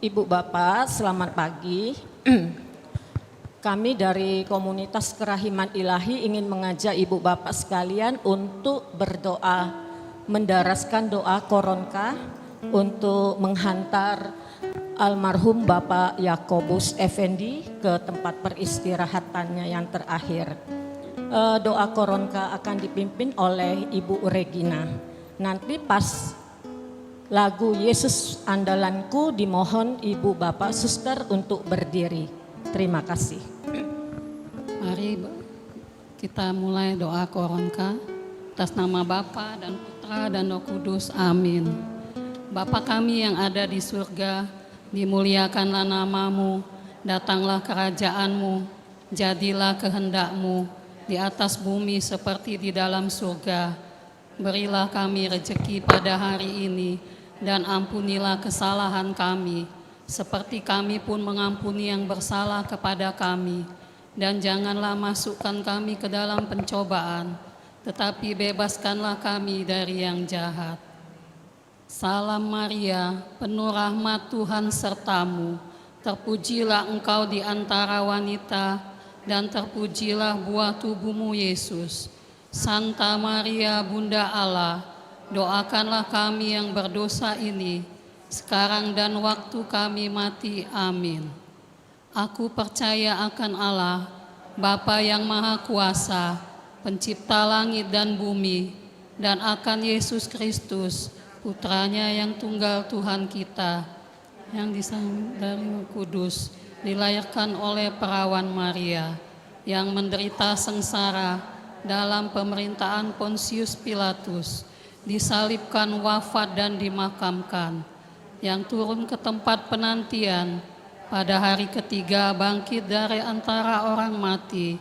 Ibu Bapak, selamat pagi. Kami dari komunitas Kerahiman Ilahi ingin mengajak Ibu Bapak sekalian untuk berdoa, mendaraskan doa koronka untuk menghantar almarhum Bapak Yakobus Effendi ke tempat peristirahatannya yang terakhir. Doa koronka akan dipimpin oleh Ibu Regina. Nanti pas lagu Yesus Andalanku dimohon Ibu Bapak Suster untuk berdiri. Terima kasih. Mari kita mulai doa koronka atas nama Bapa dan Putra dan Roh Kudus. Amin. Bapa kami yang ada di surga, dimuliakanlah namamu, datanglah kerajaanmu, jadilah kehendakmu di atas bumi seperti di dalam surga. Berilah kami rezeki pada hari ini, dan ampunilah kesalahan kami, seperti kami pun mengampuni yang bersalah kepada kami. Dan janganlah masukkan kami ke dalam pencobaan, tetapi bebaskanlah kami dari yang jahat. Salam Maria, penuh rahmat Tuhan sertamu, terpujilah engkau di antara wanita, dan terpujilah buah tubuhmu Yesus. Santa Maria, Bunda Allah, doakanlah kami yang berdosa ini, sekarang dan waktu kami mati. Amin. Aku percaya akan Allah, Bapa yang Maha Kuasa, pencipta langit dan bumi, dan akan Yesus Kristus, Putranya yang tunggal Tuhan kita, yang disambut dari Roh Kudus, dilahirkan oleh perawan Maria, yang menderita sengsara dalam pemerintahan Pontius Pilatus, disalibkan, wafat dan dimakamkan, yang turun ke tempat penantian, pada hari ketiga bangkit dari antara orang mati,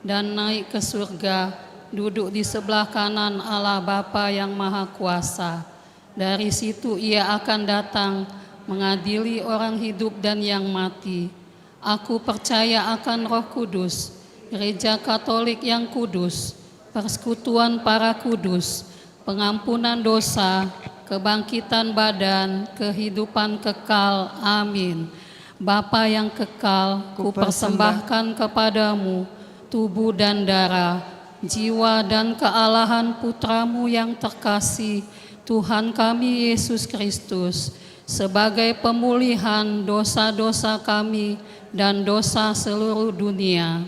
dan naik ke surga, duduk di sebelah kanan Allah Bapa yang Maha Kuasa. Dari situ ia akan datang mengadili orang hidup dan yang mati. Aku percaya akan Roh Kudus, Gereja Katolik yang kudus, persekutuan para kudus, pengampunan dosa, kebangkitan badan, kehidupan kekal. Amin. Bapa yang kekal, kupersembahkan kepadamu tubuh dan darah, jiwa dan kealahan Putramu yang terkasih, Tuhan kami Yesus Kristus, sebagai pemulihan dosa-dosa kami dan dosa seluruh dunia.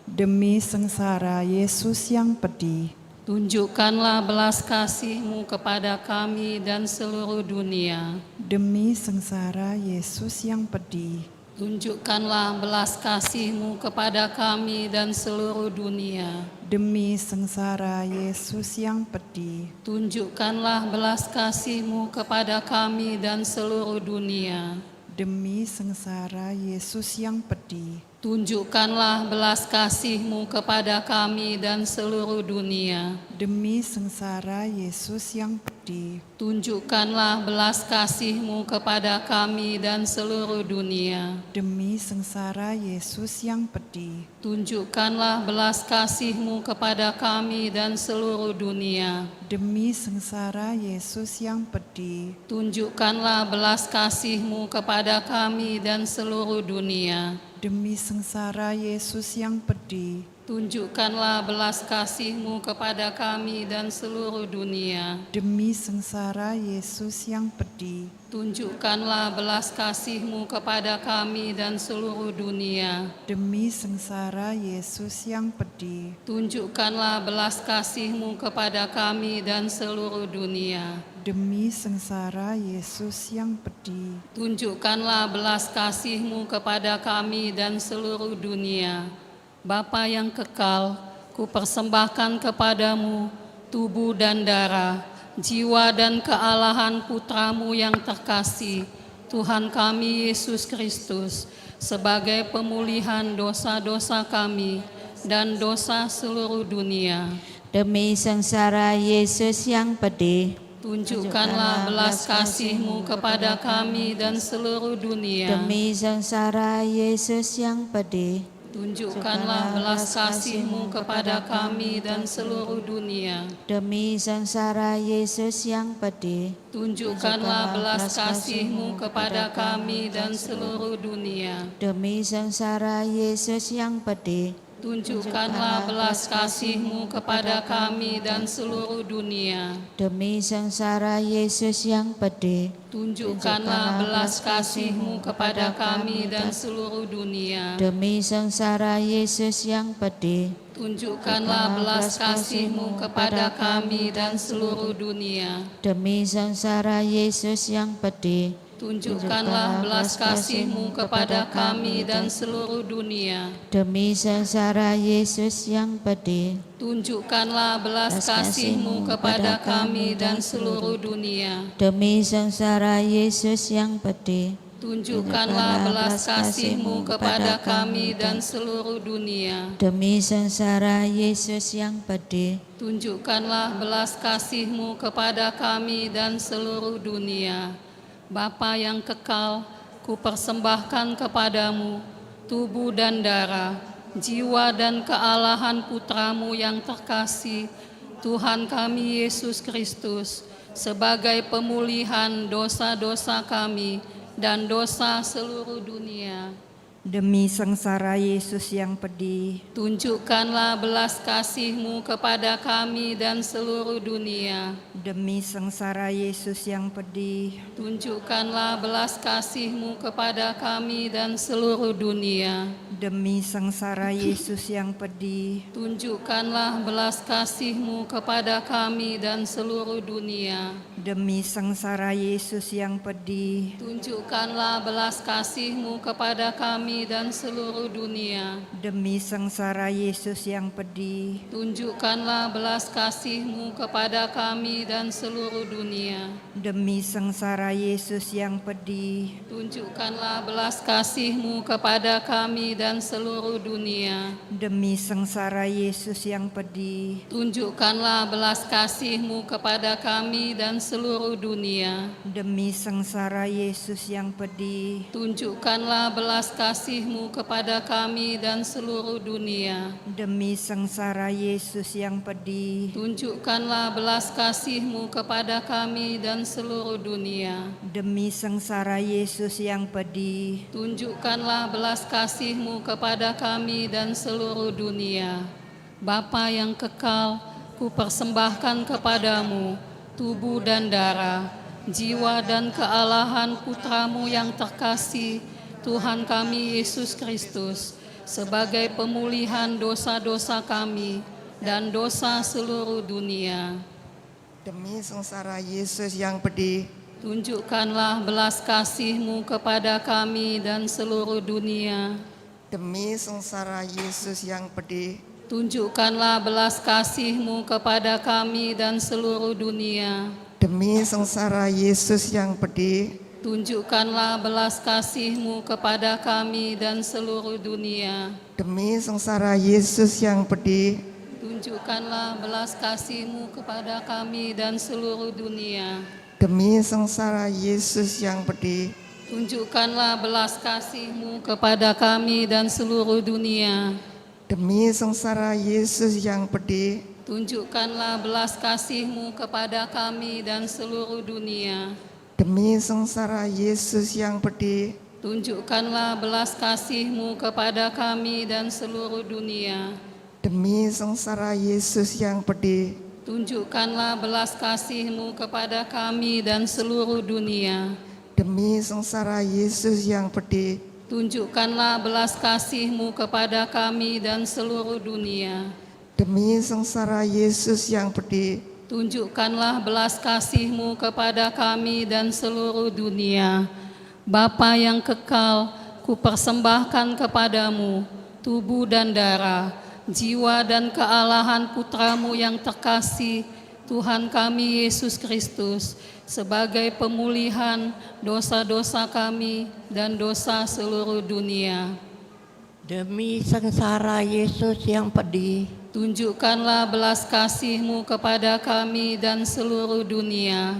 Demi sengsara Yesus yang pedih, tunjukkanlah belas kasih-Mu kepada kami dan seluruh dunia. Demi sengsara Yesus yang pedih, tunjukkanlah belas kasih-Mu kepada kami dan seluruh dunia. Demi sengsara Yesus yang pedih, tunjukkanlah belas kasih-Mu kepada kami dan seluruh dunia. Demi sengsara Yesus yang pedih, tunjukkanlah belas kasih-Mu kepada kami dan seluruh dunia. Demi sengsara Yesus yang pedih, tunjukkanlah belas kasih-Mu kepada kami dan seluruh dunia. Demi sengsara Yesus yang pedih, tunjukkanlah belas kasih-Mu kepada kami dan seluruh dunia. Demi sengsara Yesus yang pedih, tunjukkanlah belas kasih-Mu kepada kami dan seluruh dunia. Demi sengsara Yesus yang pedih, tunjukkanlah belas kasih-Mu kepada kami dan seluruh dunia. Demi sengsara Yesus yang pedih, tunjukkanlah belas kasih-Mu kepada kami dan seluruh dunia. Demi sengsara Yesus yang pedih, tunjukkanlah belas kasih-Mu kepada kami dan seluruh dunia. Demi sengsara Yesus yang pedih, tunjukkanlah belas kasih-Mu kepada kami dan seluruh dunia. Bapa yang kekal, kupersembahkan kepadamu tubuh dan darah, jiwa dan kealahan Putramu yang terkasih, Tuhan kami Yesus Kristus, sebagai pemulihan dosa-dosa kami dan dosa seluruh dunia. Demi sengsara Yesus yang pedih, tunjukkanlah belas kasih-Mu kepada kami dan seluruh dunia. Demi sengsara Yesus yang pedih, Tunjukkanlah belas kasih-Mu kepada kami dan seluruh dunia. Demi sengsara Yesus yang pedih, Tunjukkanlah belas kasih-Mu kepada kami dan seluruh dunia. demi sengsara Yesus yang pedih, Tunjukkanlah belas kasih-Mu kepada kami dan seluruh dunia. demi sengsara Yesus yang pedih, Tunjukkanlah belas kasih-Mu kepada kami dan seluruh dunia. demi sengsara Yesus yang pedih, Tunjukkanlah belas kasih-Mu kepada kami dan seluruh dunia. demi sengsara Yesus yang pedih, Tunjukkanlah belas kasih-Mu kepada kami dan seluruh dunia. demi sengsara Yesus yang pedih, Tunjukkanlah belas kasih-Mu kepada kami dan seluruh dunia. demi sengsara Yesus yang pedih, Tunjukkanlah belas kasih-Mu kepada kami dan seluruh dunia. demi sengsara Yesus yang pedih, Tunjukkanlah belas kasih-Mu kepada kami dan seluruh dunia. Bapa yang kekal, kupersembahkan kepadamu tubuh dan darah, jiwa dan kealahan Putra-Mu yang terkasih, Tuhan kami Yesus Kristus, sebagai pemulihan dosa-dosa kami dan dosa seluruh dunia. Demi sengsara Yesus yang pedih, Tunjukkanlah belas kasih-Mu kepada kami dan seluruh dunia. demi sengsara Yesus yang pedih, Tunjukkanlah belas kasih-Mu kepada kami dan seluruh dunia. demi sengsara Yesus yang pedih, Tunjukkanlah belas kasih-Mu kepada kami dan seluruh dunia. demi sengsara Yesus yang pedih, Tunjukkanlah belas kasih-Mu kepada kami dan seluruh dunia. demi sengsara Yesus yang pedih, Tunjukkanlah belas kasih-Mu kepada kami dan seluruh dunia. demi sengsara Yesus yang pedih, Tunjukkanlah belas kasih-Mu kepada kami dan seluruh dunia. demi sengsara Yesus yang pedih, Tunjukkanlah belas kasih-Mu kepada kami dan seluruh dunia. demi sengsara Yesus yang pedih, Tunjukkanlah belas kasih-Mu kepada kami dan seluruh dunia. demi sengsara Yesus yang pedih, Tunjukkanlah belas kasih-Mu kepada kami dan seluruh dunia. demi sengsara Yesus yang pedih, Tunjukkanlah belas kasih-Mu kepada kami dan seluruh dunia. Bapa yang kekal, kupersembahkan kepadamu tubuh dan darah, jiwa dan kealahan Putra-Mu yang terkasih, Tuhan kami Yesus Kristus, sebagai pemulihan dosa-dosa kami dan dosa seluruh dunia. Demi sengsara Yesus yang pedih, Tunjukkanlah belas kasih-Mu kepada kami dan seluruh dunia. demi sengsara Yesus yang pedih, Tunjukkanlah belas kasih-Mu kepada kami dan seluruh dunia. demi sengsara Yesus yang pedih, Tunjukkanlah belas kasih-Mu kepada kami dan seluruh dunia. demi sengsara Yesus yang pedih, Tunjukkanlah belas kasih-Mu kepada kami dan seluruh dunia. demi sengsara Yesus yang pedih, Tunjukkanlah belas kasih-Mu kepada kami dan seluruh dunia. demi sengsara Yesus yang pedih, Tunjukkanlah belas kasih-Mu kepada kami dan seluruh dunia. demi sengsara Yesus yang pedih, Tunjukkanlah belas kasih-Mu kepada kami dan seluruh dunia. demi sengsara Yesus yang pedih, Tunjukkanlah belas kasih-Mu kepada kami dan seluruh dunia. demi sengsara Yesus yang pedih, Tunjukkanlah belas kasih-Mu kepada kami dan seluruh dunia. demi sengsara Yesus yang pedih, Tunjukkanlah belas kasih-Mu kepada kami dan seluruh dunia. Bapa yang kekal, kupersembahkan kepadamu tubuh dan darah, jiwa dan kealahan Putra-Mu yang terkasih, Tuhan kami Yesus Kristus, sebagai pemulihan dosa-dosa kami dan dosa seluruh dunia. Demi sengsara Yesus yang pedih, Tunjukkanlah belas kasih-Mu kepada kami dan seluruh dunia.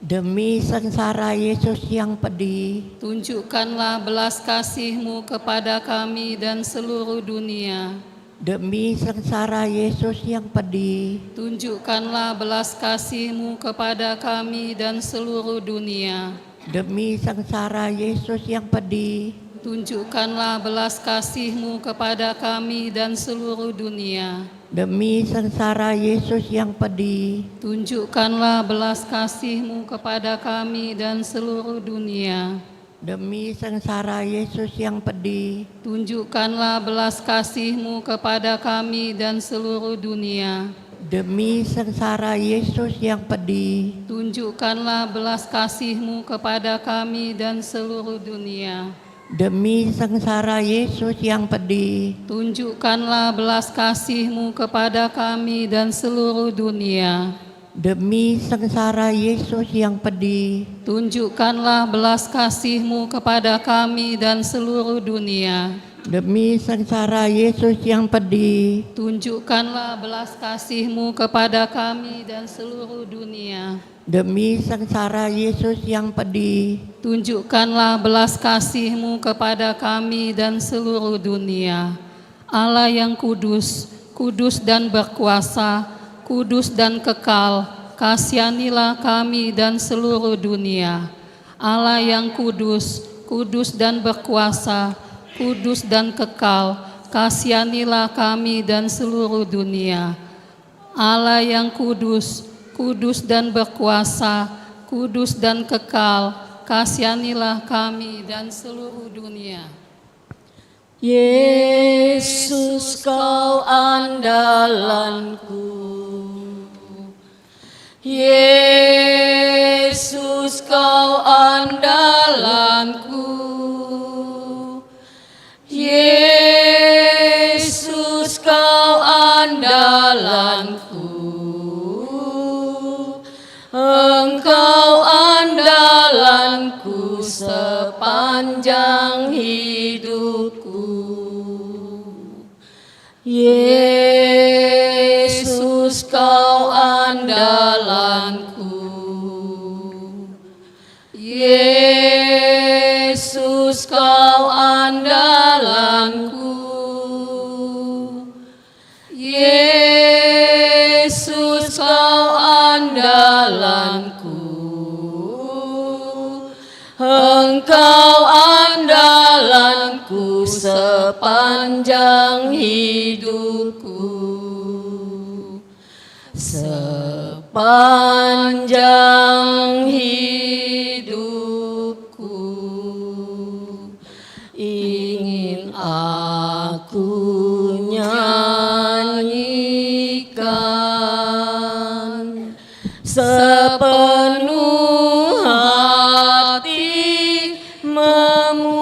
demi sengsara Yesus yang pedih, Tunjukkanlah belas kasih-Mu kepada kami dan seluruh dunia. demi sengsara Yesus yang pedih, Tunjukkanlah belas kasih-Mu kepada kami dan seluruh dunia. demi sengsara Yesus yang pedih, Tunjukkanlah belas kasih-Mu kepada kami dan seluruh dunia. demi sengsara Yesus yang pedih, Tunjukkanlah belas kasih-Mu kepada kami dan seluruh dunia. demi sengsara Yesus yang pedih, Tunjukkanlah belas kasih-Mu kepada kami dan seluruh dunia. demi sengsara Yesus yang pedih, Tunjukkanlah belas kasih-Mu kepada kami dan seluruh dunia. demi sengsara Yesus yang pedih, Tunjukkanlah belas kasih-Mu kepada kami dan seluruh dunia. demi sengsara Yesus yang pedih, Tunjukkanlah belas kasih-Mu kepada kami dan seluruh dunia. demi sengsara Yesus yang pedih, Tunjukkanlah belas kasih-Mu kepada kami dan seluruh dunia. demi sengsara Yesus yang pedih, Tunjukkanlah belas kasih-Mu kepada kami dan seluruh dunia. Allah yang kudus, kudus dan berkuasa, kudus dan kekal, kasihanilah kami dan seluruh dunia. Allah yang kudus, kudus dan berkuasa, kudus dan kekal, kasihanilah kami dan seluruh dunia. Allah yang kudus, kudus dan berkuasa, kudus dan kekal, kasihanilah kami dan seluruh dunia. Yesus, Kau andalanku. Yesus, Kau andalanku. Yesus, Kau andalanku. Engkau andalanku sepanjang hidupku. Yesus, Kau andalanku. Yesus, Kau andalanku. Yesus, Kau andalanku. Engkau andalanku sepanjang hidupku. Sepanjang hidupku ingin aku nyanyikan sepenuh hati, memuliakan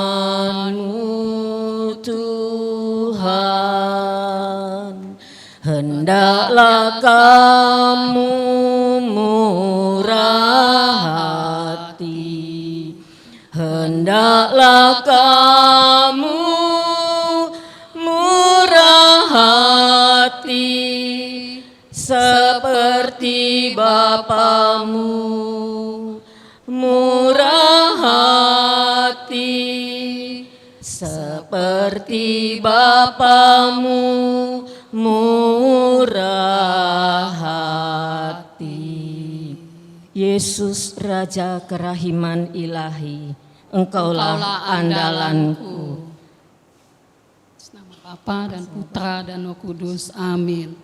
kerahiman-Mu Tuhan. Hendaklah Kamu murah hati, hendaklah Kamu murah hati, seperti Bapamu murah hati, seperti Bapamu murah hati. Yesus, Raja kerahiman ilahi, Engkaulah andalanku. Atas nama Bapa dan Putra dan Roh Kudus. Amin.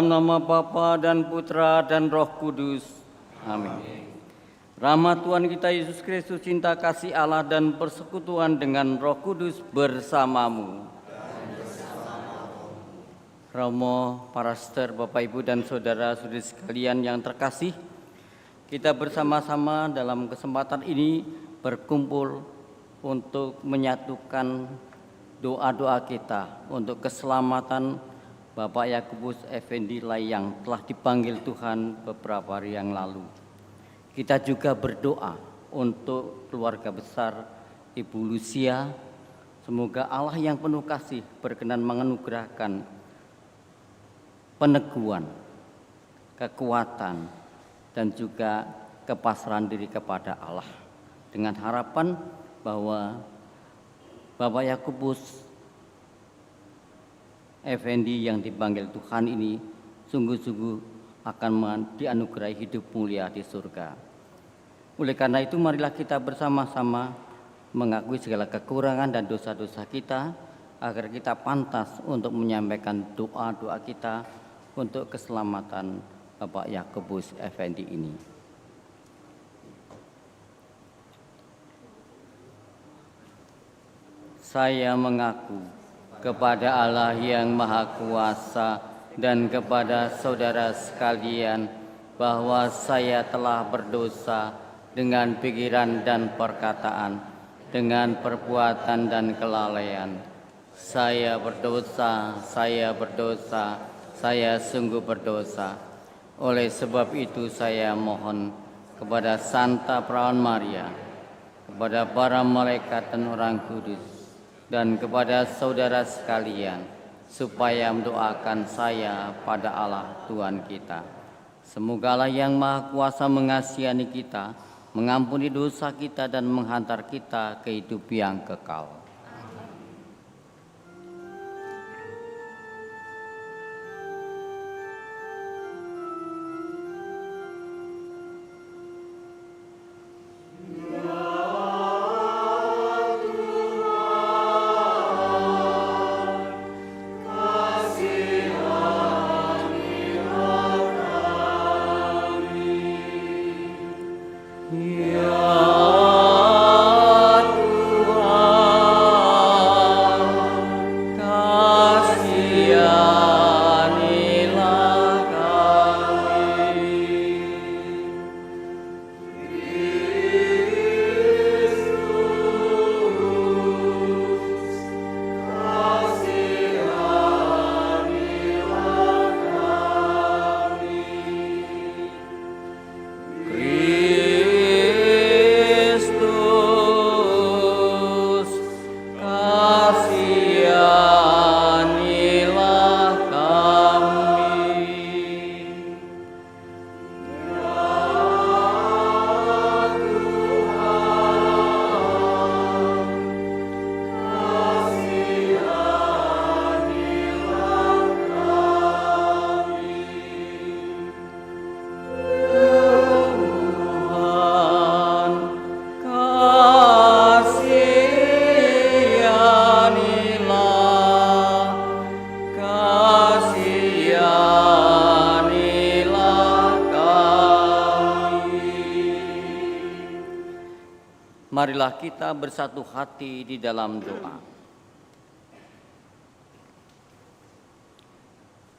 Dalam nama Bapa dan Putra dan Roh Kudus. Amin. Rahmat Tuhan kita Yesus Kristus, cinta kasih Allah dan persekutuan dengan Roh Kudus bersamamu. Romo, Paraster, Bapak Ibu dan saudara-saudari sekalian yang terkasih, kita bersama-sama dalam kesempatan ini berkumpul untuk menyatukan doa-doa kita untuk keselamatan Bapak Yakobus Effendi yang telah dipanggil Tuhan beberapa hari yang lalu. Kita juga berdoa untuk keluarga besar Ibu Lucia. Semoga Allah yang penuh kasih berkenan menganugerahkan peneguhan, kekuatan, dan juga kepasrahan diri kepada Allah. Dengan harapan bahwa Bapak Yakobus Effendi yang dipanggil Tuhan ini sungguh-sungguh akan dianugerahi hidup mulia di surga. Oleh karena itu marilah kita bersama-sama mengakui segala kekurangan dan dosa-dosa kita agar kita pantas untuk menyampaikan doa-doa kita untuk keselamatan Bapak Yakobus Effendi ini. Saya mengaku kepada Allah yang Maha Kuasa dan kepada saudara sekalian bahwa saya telah berdosa dengan pikiran dan perkataan, dengan perbuatan dan kelalaian. Saya berdosa, saya sungguh berdosa. Oleh sebab itu saya mohon kepada Santa Perawan Maria, kepada para malaikat dan orang kudus, dan kepada saudara sekalian, supaya mendoakan saya pada Allah Tuhan kita. Semoga Allah yang Maha Kuasa mengasihani kita, mengampuni dosa kita dan menghantar kita ke hidup yang kekal. Marilah kita bersatu hati di dalam doa.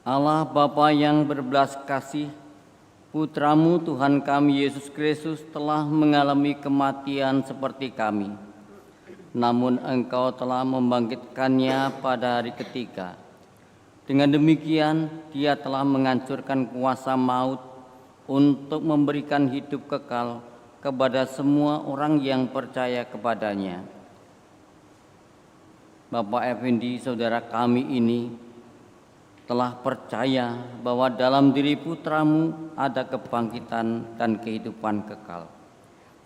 Allah Bapa yang berbelas kasih, Putramu Tuhan kami Yesus Kristus telah mengalami kematian seperti kami. Namun Engkau telah membangkitkannya pada hari ketiga. Dengan demikian, Dia telah menghancurkan kuasa maut untuk memberikan hidup kekal kepada semua orang yang percaya kepadanya. Bapak Effendi, saudara kami ini telah percaya bahwa dalam diri putramu ada kebangkitan dan kehidupan kekal.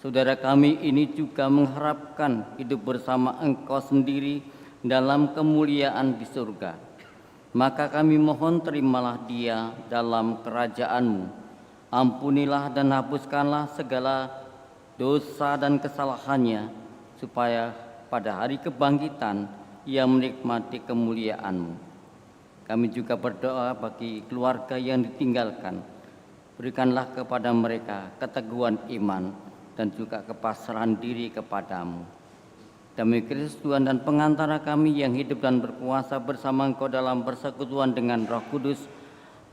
Saudara kami ini juga mengharapkan hidup bersama Engkau sendiri dalam kemuliaan di surga. Maka kami mohon terimalah dia dalam kerajaan-Mu. Ampunilah dan hapuskanlah segala dosa dan kesalahannya, supaya pada hari kebangkitan ia menikmati kemuliaan-Mu. Kami juga berdoa bagi keluarga yang ditinggalkan. Berikanlah kepada mereka keteguhan iman dan juga kepasrahan diri kepadamu. Demi Kristus Tuhan dan pengantara kami yang hidup dan berkuasa bersama Engkau dalam persekutuan dengan Roh Kudus,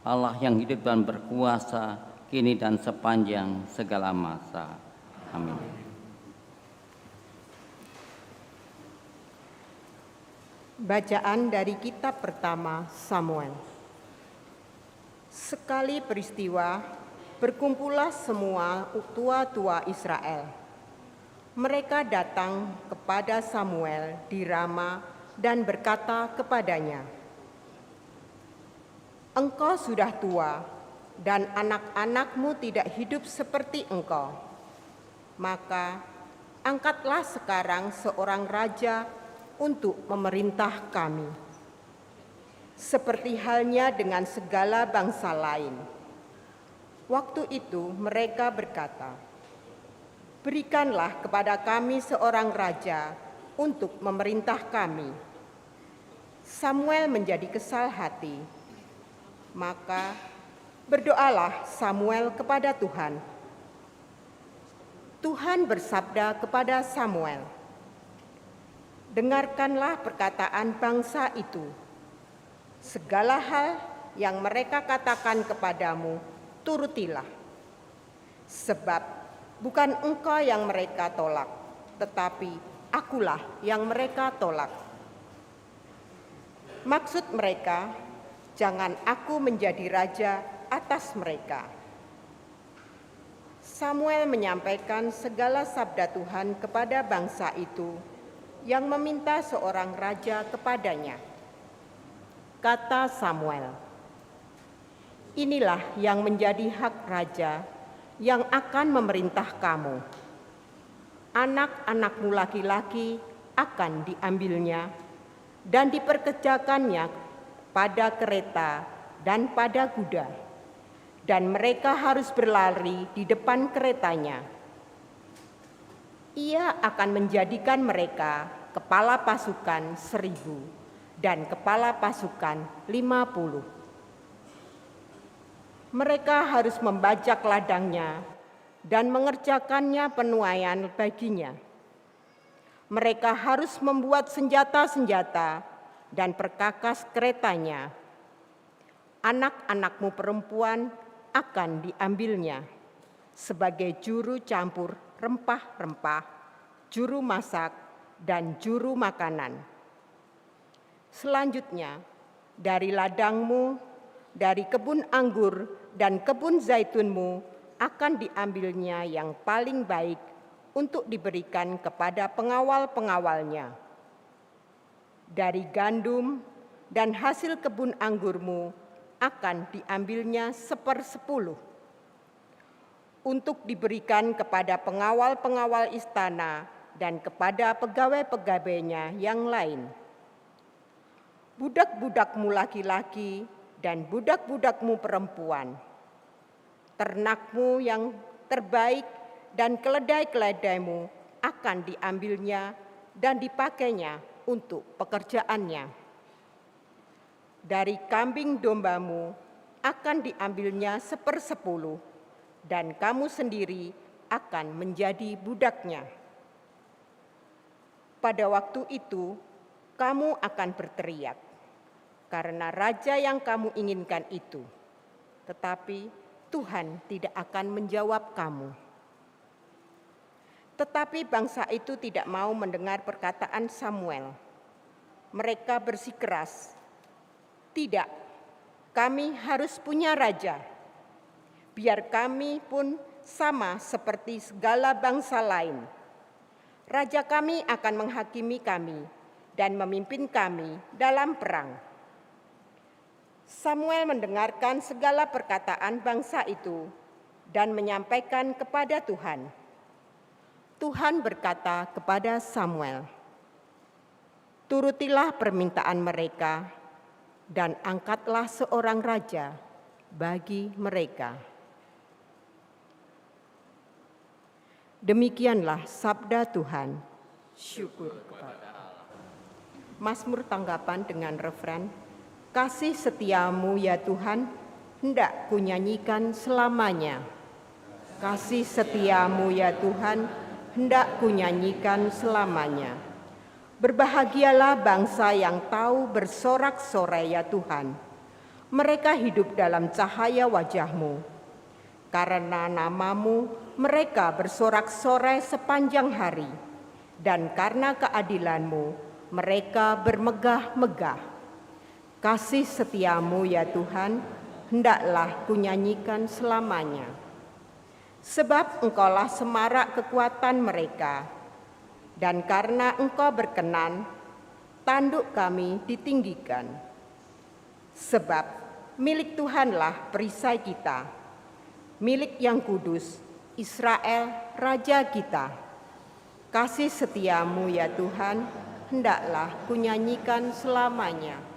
Allah yang hidup dan berkuasa kini dan sepanjang segala masa. Amin. Bacaan dari kitab pertama Samuel. Sekali peristiwa, berkumpullah semua tua-tua Israel. Mereka datang kepada Samuel di Rama dan berkata kepadanya, "Engkau sudah tua dan anak-anakmu tidak hidup seperti engkau. Maka angkatlah sekarang seorang raja untuk memerintah kami, seperti halnya dengan segala bangsa lain." Waktu itu mereka berkata, "Berikanlah kepada kami seorang raja untuk memerintah kami." Samuel menjadi kesal hati. Maka berdoalah Samuel kepada Tuhan. Tuhan bersabda kepada Samuel, "Dengarkanlah perkataan bangsa itu. Segala hal yang mereka katakan kepadamu, turutilah. Sebab bukan engkau yang mereka tolak, tetapi akulah yang mereka tolak. Maksud mereka, jangan aku menjadi raja atas mereka." Samuel menyampaikan segala sabda Tuhan kepada bangsa itu yang meminta seorang raja kepadanya. Kata Samuel, "Inilah yang menjadi hak raja yang akan memerintah kamu. Anak-anakmu laki-laki akan diambilnya dan diperkerjakannya pada kereta dan pada kuda, dan mereka harus berlari di depan keretanya. Ia akan menjadikan mereka kepala pasukan 1.000 dan kepala pasukan 50. Mereka harus membajak ladangnya dan mengerjakannya penuaian baginya. Mereka harus membuat senjata-senjata dan perkakas keretanya. Anak-anakmu perempuan akan diambilnya sebagai juru campur rempah-rempah, juru masak, dan juru makanan. Selanjutnya, dari ladangmu, dari kebun anggur dan kebun zaitunmu akan diambilnya yang paling baik untuk diberikan kepada pengawal-pengawalnya. Dari gandum dan hasil kebun anggurmu akan diambilnya 1/10 untuk diberikan kepada pengawal-pengawal istana dan kepada pegawai-pegawainya yang lain. Budak-budakmu laki-laki dan budak-budakmu perempuan, ternakmu yang terbaik dan keledai-keledaimu akan diambilnya dan dipakainya untuk pekerjaannya. Dari kambing dombamu akan diambilnya 1/10, dan kamu sendiri akan menjadi budaknya. Pada waktu itu, kamu akan berteriak, karena raja yang kamu inginkan itu, tetapi Tuhan tidak akan menjawab kamu." Tetapi bangsa itu tidak mau mendengar perkataan Samuel. Mereka bersikeras, "Tidak, kami harus punya raja. Biar kami pun sama seperti segala bangsa lain. Raja kami akan menghakimi kami dan memimpin kami dalam perang." Samuel mendengarkan segala perkataan bangsa itu dan menyampaikan kepada Tuhan. Tuhan berkata kepada Samuel, "Turutilah permintaan mereka dan angkatlah seorang raja bagi mereka." Demikianlah sabda Tuhan. Syukur kepada Allah. Mazmur tanggapan dengan referen, Kasih setiamu ya Tuhan, hendak kunyanyikan selamanya. Kasih setiamu ya Tuhan, hendak kunyanyikan selamanya. Berbahagialah bangsa yang tahu bersorak-sorai ya Tuhan. Mereka hidup dalam cahaya wajah-Mu. Karena nama-Mu, mereka bersorak-sorai sepanjang hari. Dan karena keadilan-Mu, mereka bermegah-megah. Kasih setiamu ya Tuhan, hendaklah kunyanyikan selamanya. Sebab Engkaulah semarak kekuatan mereka, dan karena Engkau berkenan, tanduk kami ditinggikan. Sebab milik Tuhanlah perisai kita, milik yang kudus, Israel Raja kita. Kasih setiamu ya Tuhan, hendaklah kunyanyikan selamanya.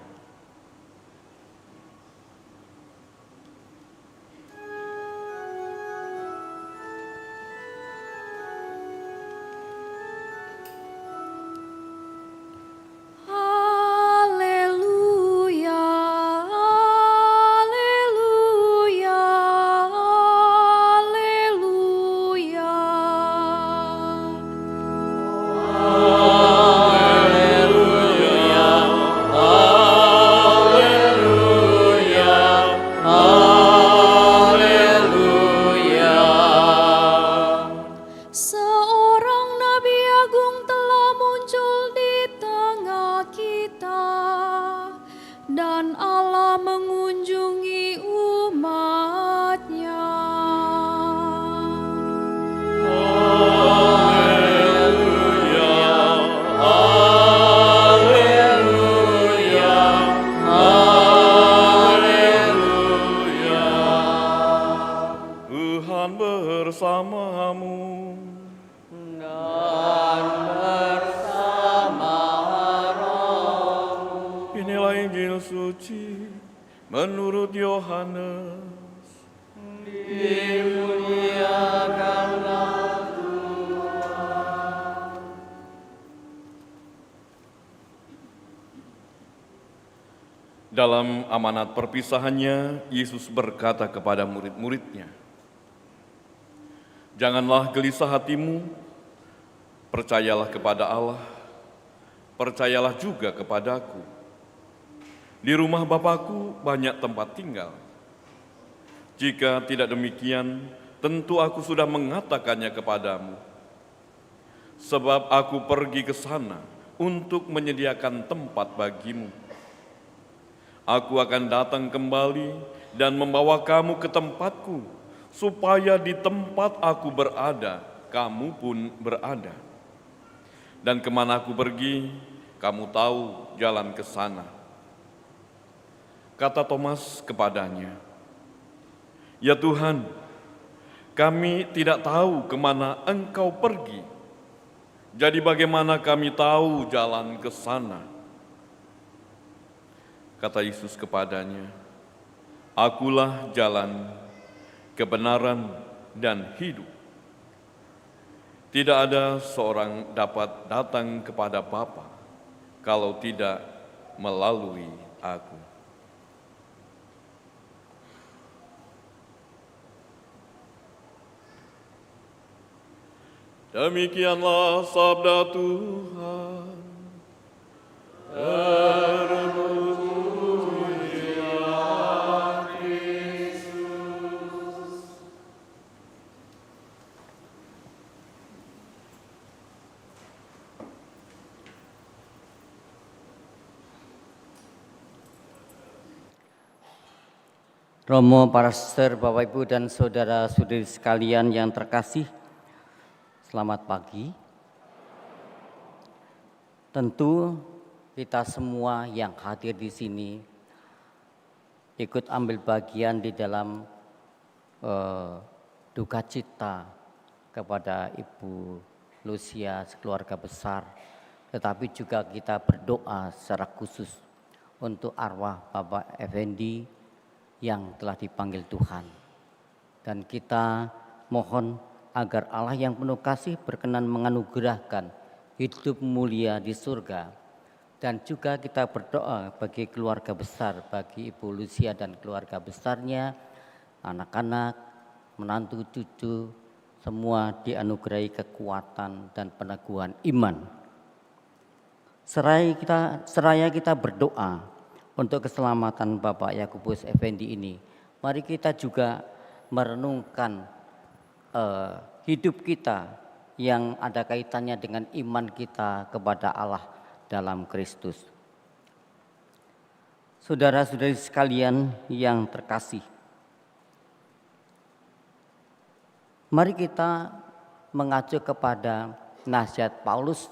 Menurut Yohanes, dimuliakanlah Tuhan. Dalam amanat perpisahannya, Yesus berkata kepada murid-muridnya, "Janganlah gelisah hatimu, percayalah kepada Allah, percayalah juga kepadaku. Di rumah Bapa-Ku banyak tempat tinggal. Jika tidak demikian, tentu Aku sudah mengatakannya kepadamu. Sebab Aku pergi ke sana untuk menyediakan tempat bagimu. Aku akan datang kembali dan membawa kamu ke tempatku, supaya di tempat Aku berada, kamu pun berada. Dan kemana Aku pergi, kamu tahu jalan ke sana." Kata Thomas kepadanya, "Ya Tuhan, kami tidak tahu kemana Engkau pergi. Jadi bagaimana kami tahu jalan ke sana?" Kata Yesus kepadanya, "Akulah jalan, kebenaran, dan hidup. Tidak ada seorang dapat datang kepada Bapa kalau tidak melalui Aku." Demikianlah sabda Tuhan. Terpujilah Kristus. Romo, Pastor, Bapak Ibu dan saudara-saudari sekalian yang terkasih, selamat pagi. Tentu kita semua yang hadir di sini ikut ambil bagian di dalam duka cita kepada Ibu Lucia sekeluarga besar. Tetapi juga kita berdoa secara khusus untuk arwah Bapak Effendi yang telah dipanggil Tuhan. Dan kita mohon agar Allah yang penuh kasih berkenan menganugerahkan hidup mulia di surga Dan juga kita berdoa bagi keluarga besar, bagi Ibu Lucia dan keluarga besarnya, anak-anak, menantu, cucu, semua dianugerahi kekuatan dan peneguhan iman. Seraya kita berdoa untuk keselamatan Bapak Yakobus Effendi ini, mari kita juga merenungkan hidup kita yang ada kaitannya dengan iman kita kepada Allah dalam Kristus. Saudara-saudari sekalian yang terkasih, mari kita mengacu kepada nasihat Paulus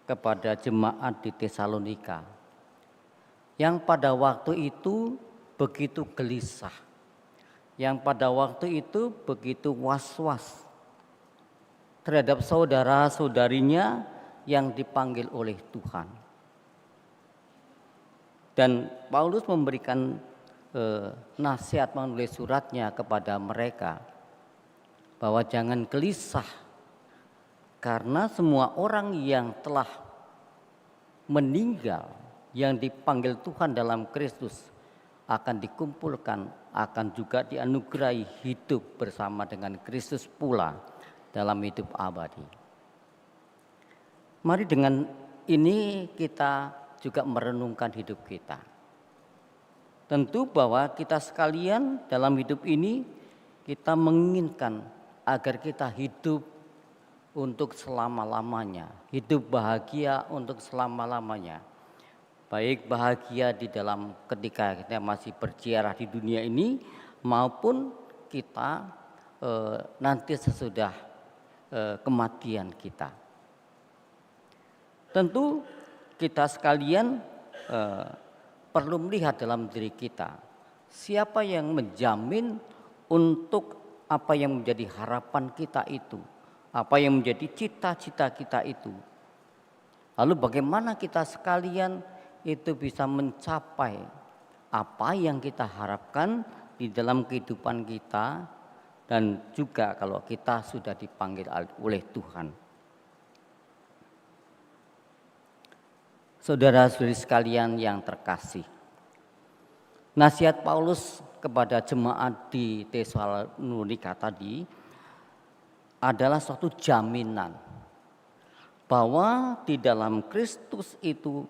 kepada jemaat di Tesalonika yang pada waktu itu begitu gelisah, yang pada waktu itu begitu was-was terhadap saudara-saudarinya yang dipanggil oleh Tuhan. Dan Paulus memberikan nasihat menulis suratnya kepada mereka bahwa jangan gelisah karena semua orang yang telah meninggal yang dipanggil Tuhan dalam Kristus akan dikumpulkan, akan juga dianugerahi hidup bersama dengan Kristus pula dalam hidup abadi. Mari dengan ini kita juga merenungkan hidup kita. Tentu bahwa kita sekalian dalam hidup ini kita menginginkan agar kita hidup untuk selama-lamanya, hidup bahagia untuk selama-lamanya. Baik bahagia di dalam ketika kita masih berziarah di dunia ini maupun kita nanti sesudah kematian kita. Tentu kita sekalian perlu melihat dalam diri kita siapa yang menjamin untuk apa yang menjadi harapan kita itu, apa yang menjadi cita-cita kita itu. Lalu bagaimana kita sekalian itu bisa mencapai apa yang kita harapkan di dalam kehidupan kita dan juga kalau kita sudah dipanggil oleh Tuhan. Saudara-saudari sekalian yang terkasih, nasihat Paulus kepada jemaat di Tesalonika tadi adalah suatu jaminan bahwa di dalam Kristus itu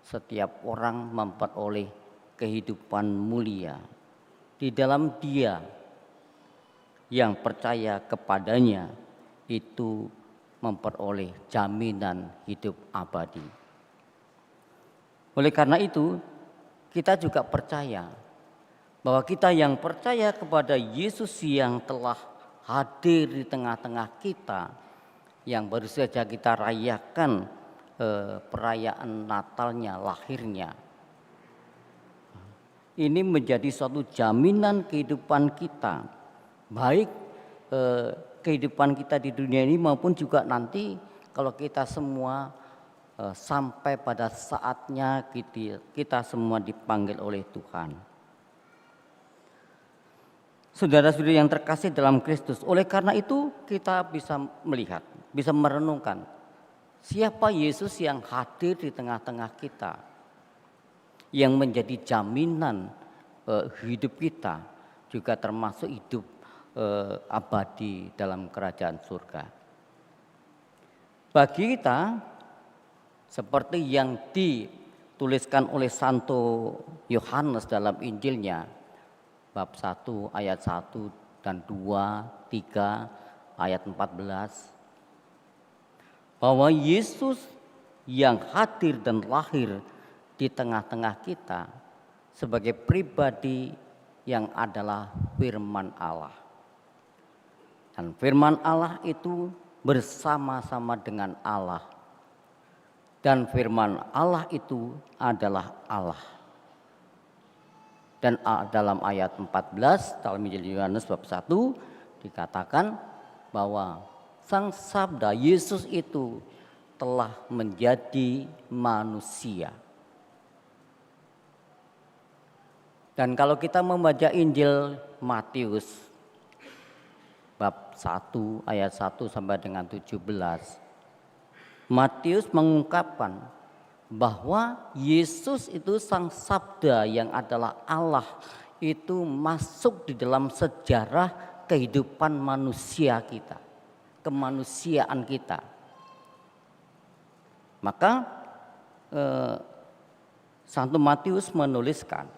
setiap orang memperoleh kehidupan mulia. Di dalam Dia yang percaya kepadanya itu memperoleh jaminan hidup abadi. Oleh karena itu, kita juga percaya bahwa kita yang percaya kepada Yesus yang telah hadir di tengah-tengah kita, yang baru saja kita rayakan perayaan Natalnya, lahirnya. Ini menjadi suatu jaminan kehidupan kita, baik kehidupan kita di dunia ini maupun juga nanti kalau kita semua sampai pada saatnya kita semua dipanggil oleh Tuhan. Saudara-saudari yang terkasih dalam Kristus, oleh karena itu kita bisa melihat, bisa merenungkan siapa Yesus yang hadir di tengah-tengah kita, yang menjadi jaminan hidup kita, juga termasuk hidup abadi dalam kerajaan surga. Bagi kita, seperti yang dituliskan oleh Santo Yohanes dalam Injilnya, bab 1 ayat 1 dan 2, 3, ayat 14, bahwa Yesus yang hadir dan lahir di tengah-tengah kita sebagai pribadi yang adalah firman Allah. Dan firman Allah itu bersama-sama dengan Allah. Dan firman Allah itu adalah Allah. Dan dalam ayat 14 dalam Injil Yohanes bab 1 dikatakan bahwa Sang Sabda Yesus itu telah menjadi manusia. Dan kalau kita membaca Injil Matius bab 1 ayat 1 sampai dengan 17, Matius mengungkapkan bahwa Yesus itu Sang Sabda yang adalah Allah itu masuk di dalam sejarah kehidupan manusia kita, kemanusiaan kita. Maka Santo Matius menuliskan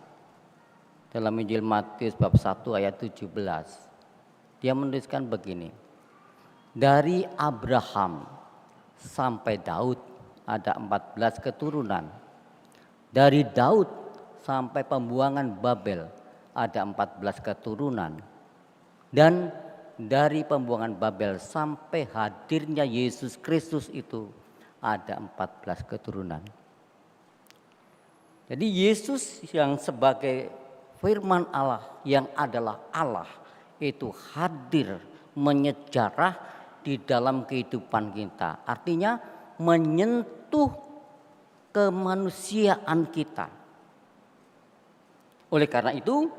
dalam Injil Matius bab 1 ayat 17. Dia menuliskan begini. Dari Abraham sampai Daud ada 14 keturunan. Dari Daud sampai pembuangan Babel ada 14 keturunan. Dan dari pembuangan Babel sampai hadirnya Yesus Kristus itu ada 14 keturunan. Jadi Yesus yang sebagai firman Allah yang adalah Allah itu hadir menyejarah di dalam kehidupan kita. Artinya menyentuh kemanusiaan kita. Oleh karena itu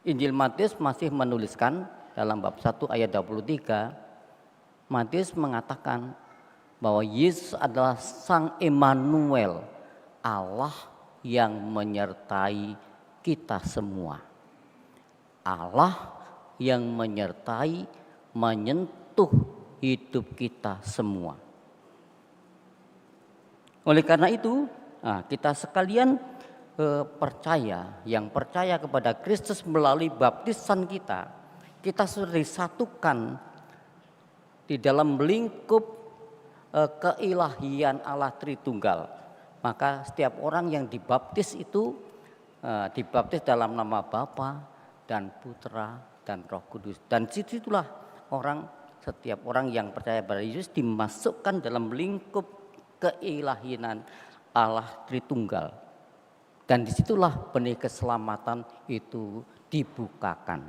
Injil Matius masih menuliskan dalam bab 1 ayat 23, Matius mengatakan bahwa Yesus adalah Sang Immanuel, Allah yang menyertai kita semua. Allah yang menyertai, menyentuh hidup kita semua. Oleh karena itu, kita sekalian yang percaya kepada Kristus melalui baptisan kita sudah disatukan di dalam lingkup keilahian Allah Tritunggal. Maka setiap orang yang dibaptis itu dibaptis dalam nama Bapa dan Putra dan Roh Kudus. Dan situlah setiap orang yang percaya pada Yesus dimasukkan dalam lingkup keilahian Allah Tritunggal. Dan disitulah benih keselamatan itu dibukakan.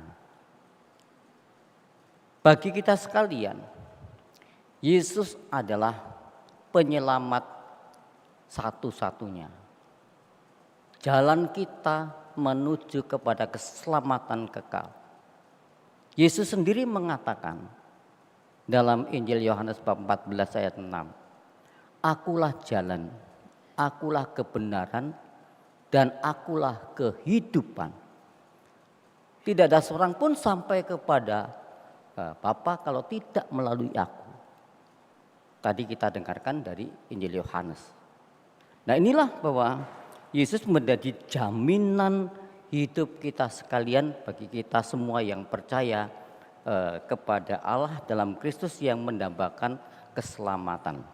Bagi kita sekalian, Yesus adalah penyelamat satu-satunya. Jalan kita menuju kepada keselamatan kekal. Yesus sendiri mengatakan dalam Injil Yohanes bab 14 ayat 6, Akulah jalan, akulah kebenaran, dan akulah kehidupan. Tidak ada seorang pun sampai kepada Bapa kalau tidak melalui aku. Tadi kita dengarkan dari Injil Yohanes. Nah inilah bahwa Yesus menjadi jaminan hidup kita sekalian bagi kita semua yang percaya kepada Allah dalam Kristus yang mendambakan keselamatan.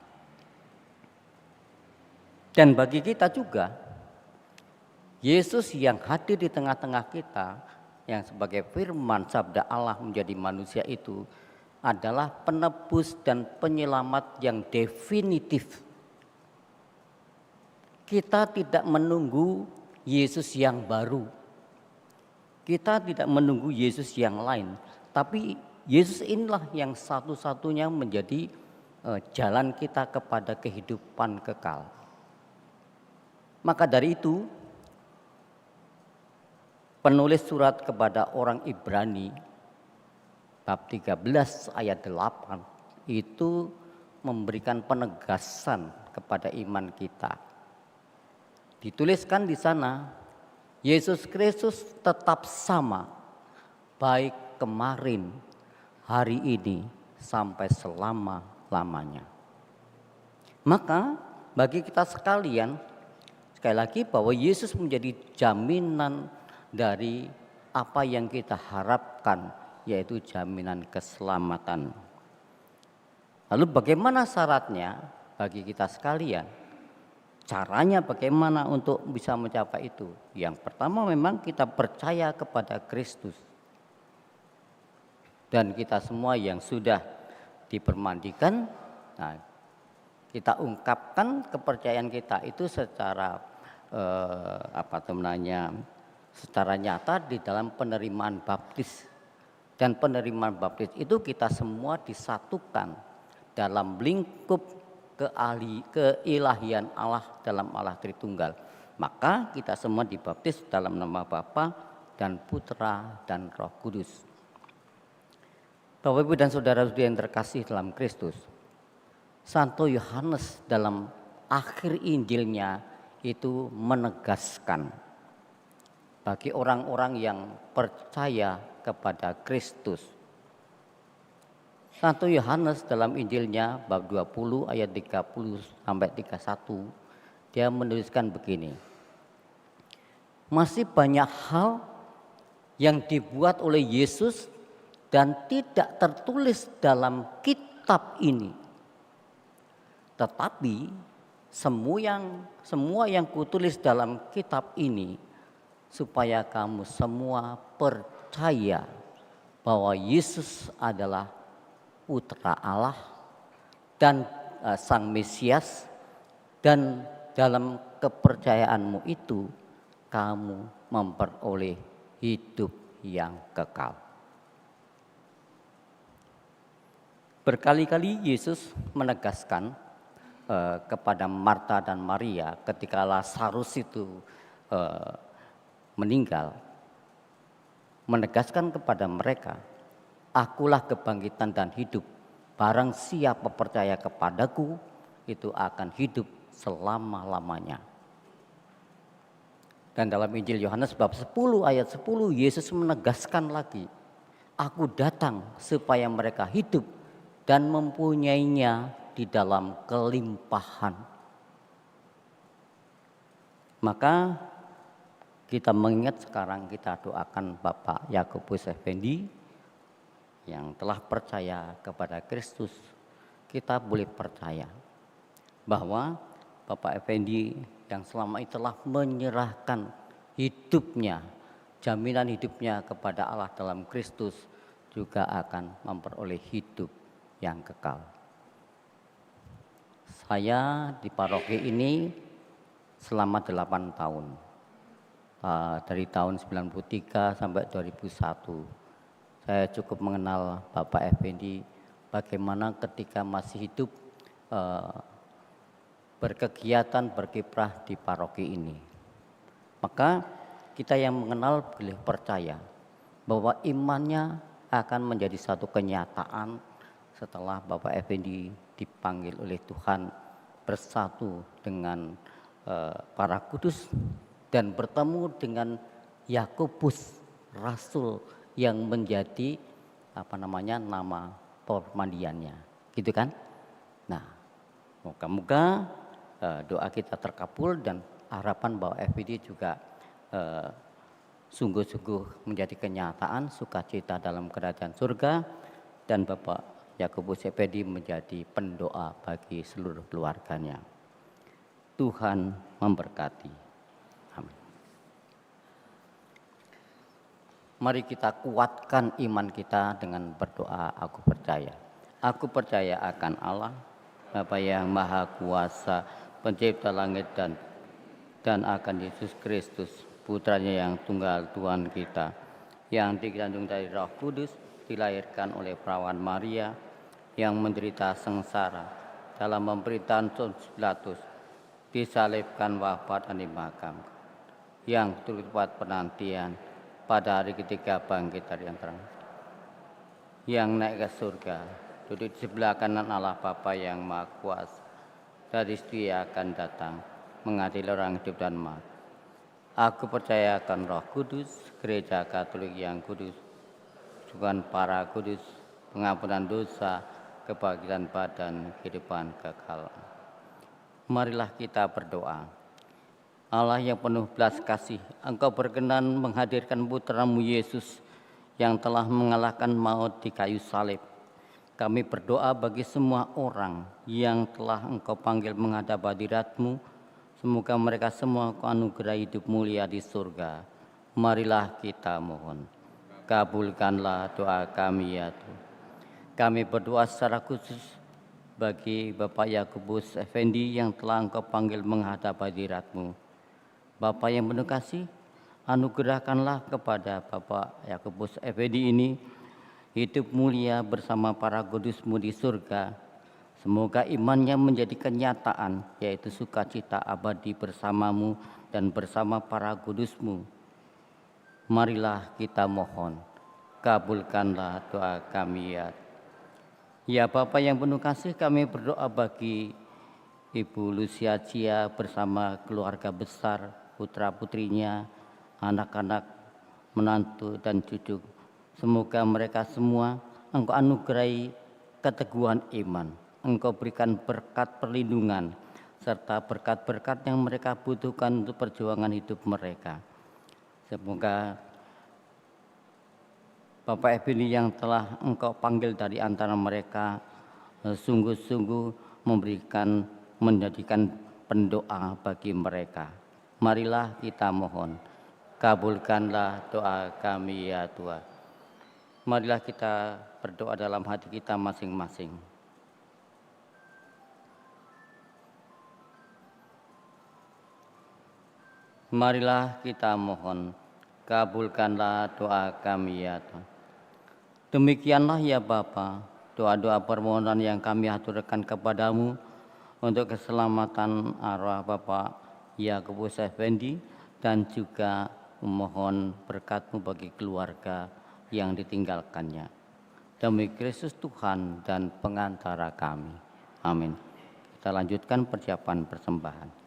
Dan bagi kita juga, Yesus yang hadir di tengah-tengah kita yang sebagai firman sabda Allah menjadi manusia itu adalah penebus dan penyelamat yang definitif. Kita tidak menunggu Yesus yang baru. Kita tidak menunggu Yesus yang lain. Tapi Yesus inilah yang satu-satunya menjadi jalan kita kepada kehidupan kekal. Maka dari itu, penulis surat kepada orang Ibrani bab 13 ayat 8 itu memberikan penegasan kepada iman kita. Dituliskan di sana, Yesus Kristus tetap sama baik kemarin, hari ini sampai selama-lamanya. Maka bagi kita sekalian, sekali lagi bahwa Yesus menjadi jaminan dari apa yang kita harapkan, yaitu jaminan keselamatan. Lalu bagaimana syaratnya bagi kita sekalian? Caranya bagaimana untuk bisa mencapai itu? Yang pertama memang kita percaya kepada Kristus. Dan kita semua yang sudah dipermandikan, kita ungkapkan kepercayaan kita itu secara secara nyata di dalam penerimaan baptis. Dan penerimaan baptis itu kita semua disatukan dalam lingkup keilahian Allah dalam Allah Tritunggal. Maka kita semua dibaptis dalam nama Bapa dan Putra dan Roh Kudus. Bapak Ibu dan saudara-saudari yang terkasih dalam Kristus, Santo Yohanes dalam akhir Injilnya itu menegaskan bagi orang-orang yang percaya kepada Kristus. 1 Yohanes dalam Injilnya bab 20 ayat 30 sampai 31 dia menuliskan begini. Masih banyak hal yang dibuat oleh Yesus dan tidak tertulis dalam kitab ini. Tetapi semua yang kutulis dalam kitab ini supaya kamu semua percaya bahwa Yesus adalah Putra Allah dan Sang Mesias, dan dalam kepercayaanmu itu kamu memperoleh hidup yang kekal. Berkali-kali Yesus menegaskan kepada Marta dan Maria ketika Lazarus itu meninggal, menegaskan kepada mereka, akulah kebangkitan dan hidup. Barang siapa percaya kepadaku, itu akan hidup selama-lamanya. Dan dalam Injil Yohanes bab 10 ayat 10, Yesus menegaskan lagi, aku datang supaya mereka hidup dan mempunyainya di dalam kelimpahan. Maka kita mengingat sekarang, kita doakan Bapak Yakobus Effendi yang telah percaya kepada Kristus. Kita boleh percaya bahwa Bapak Effendi yang selama itu telah menyerahkan hidupnya, jaminan hidupnya kepada Allah dalam Kristus, juga akan memperoleh hidup yang kekal. Saya di paroki ini selama 8 tahun, dari tahun 93 sampai 2001. Saya cukup mengenal Bapak Effendi bagaimana ketika masih hidup berkegiatan, berkiprah di paroki ini. Maka kita yang mengenal boleh percaya bahwa imannya akan menjadi satu kenyataan setelah Bapak Effendi dipanggil oleh Tuhan bersatu dengan para kudus dan bertemu dengan Yakobus, rasul yang menjadi nama pemandiannya, gitu kan? Nah, moga-moga doa kita terkabul dan harapan bahwa FPD juga sungguh-sungguh menjadi kenyataan sukacita dalam kerajaan surga, dan Bapak Yakobus FPD menjadi pendoa bagi seluruh keluarganya. Tuhan memberkati. Mari kita kuatkan iman kita dengan berdoa, aku percaya. Aku percaya akan Allah, Bapa yang Maha Kuasa, Pencipta langit dan akan Yesus Kristus, Putranya yang tunggal Tuhan kita, yang dikandung dari Roh Kudus, dilahirkan oleh perawan Maria, yang menderita sengsara dalam pemerintahan Pilatus, disalibkan, wafat dan dimakamkan, yang turut penantian, pada hari ketiga bangkit dari antara yang naik ke surga, duduk di sebelah kanan Allah Bapa yang Maha Kuasa. Dari situ Ia akan datang mengadili orang hidup dan mati. Aku percaya akan Roh Kudus, Gereja Katolik yang kudus, Tuhan para kudus, pengampunan dosa, kebangkitan badan, kehidupan kekal. Marilah kita berdoa. Allah yang penuh belas kasih, Engkau berkenan menghadirkan putra-Mu Yesus yang telah mengalahkan maut di kayu salib. Kami berdoa bagi semua orang yang telah Engkau panggil menghadap hadirat-Mu. Semoga mereka semua Kau anugerai hidup mulia di surga. Marilah kita mohon. Kabulkanlah doa kami ya Tuhan. Kami berdoa secara khusus bagi Bapak Yakobus Effendi yang telah Engkau panggil menghadap hadirat-Mu. Bapak yang penuh kasih, anugerahkanlah kepada Bapak Yakobus Effendi ini hidup mulia bersama para kudus-Mu di surga. Semoga imannya menjadi kenyataan, yaitu sukacita abadi bersama-Mu dan bersama para kudus-Mu. Marilah kita mohon, kabulkanlah doa kami ya. Ya Bapak yang penuh kasih, kami berdoa bagi Ibu Lucia Cia bersama keluarga besar, putra-putrinya, anak-anak, menantu dan cucu. Semoga mereka semua Engkau anugerahi keteguhan iman. Engkau berikan berkat perlindungan serta berkat-berkat yang mereka butuhkan untuk perjuangan hidup mereka. Semoga Bapak Ebini yang telah Engkau panggil dari antara mereka sungguh-sungguh menjadikan pendoa bagi mereka. Marilah kita mohon, kabulkanlah doa kami ya Tuhan. Marilah kita berdoa dalam hati kita masing-masing. Marilah kita mohon, kabulkanlah doa kami ya Tuhan. Demikianlah ya Bapa, doa-doa permohonan yang kami aturkan kepadamu untuk keselamatan arwah Bapak Yakobus Effendi dan juga memohon berkat-Mu bagi keluarga yang ditinggalkannya. Demi Kristus Tuhan dan pengantara kami. Amin. Kita lanjutkan persiapan persembahan.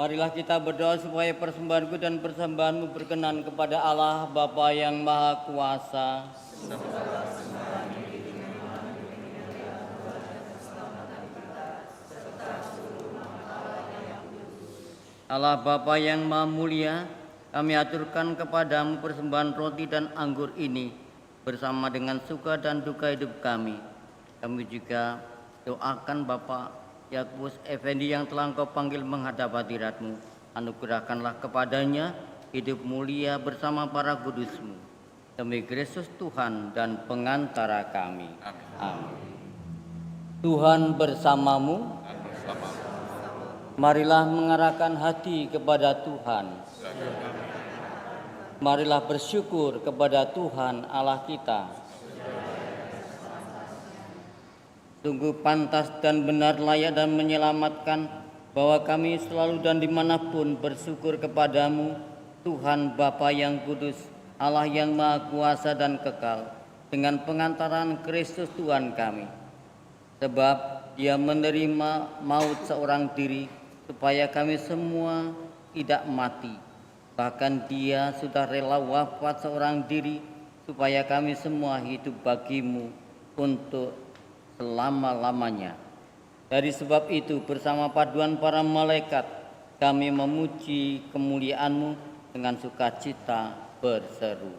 Marilah kita berdoa supaya persembahanku dan persembahanmu berkenan kepada Allah Bapa yang Maha Kuasa. Allah Bapa yang Maha Mulia, kami aturkan kepadamu persembahan roti dan anggur ini bersama dengan suka dan duka hidup kami. Kami juga doakan Bapak Yakobus Effendi yang telah Engkau panggil menghadap hadirat-Mu. Anugerahkanlah kepadanya hidup mulia bersama para kudus-Mu. Demi Kristus Tuhan dan pengantara kami. Amin. Tuhan bersamamu. Marilah mengarahkan hati kepada Tuhan. Marilah bersyukur kepada Tuhan Allah kita. Sungguh pantas dan benar, layak dan menyelamatkan bahwa kami selalu dan dimanapun bersyukur kepadamu, Tuhan Bapa yang kudus, Allah yang Maha Kuasa dan kekal, dengan pengantaran Kristus Tuhan kami. Sebab Dia menerima maut seorang diri, supaya kami semua tidak mati. Bahkan Dia sudah rela wafat seorang diri, supaya kami semua hidup bagimu untuk selama-lamanya. Dari sebab itu bersama paduan para malaikat kami memuji kemuliaan-Mu dengan sukacita berseru.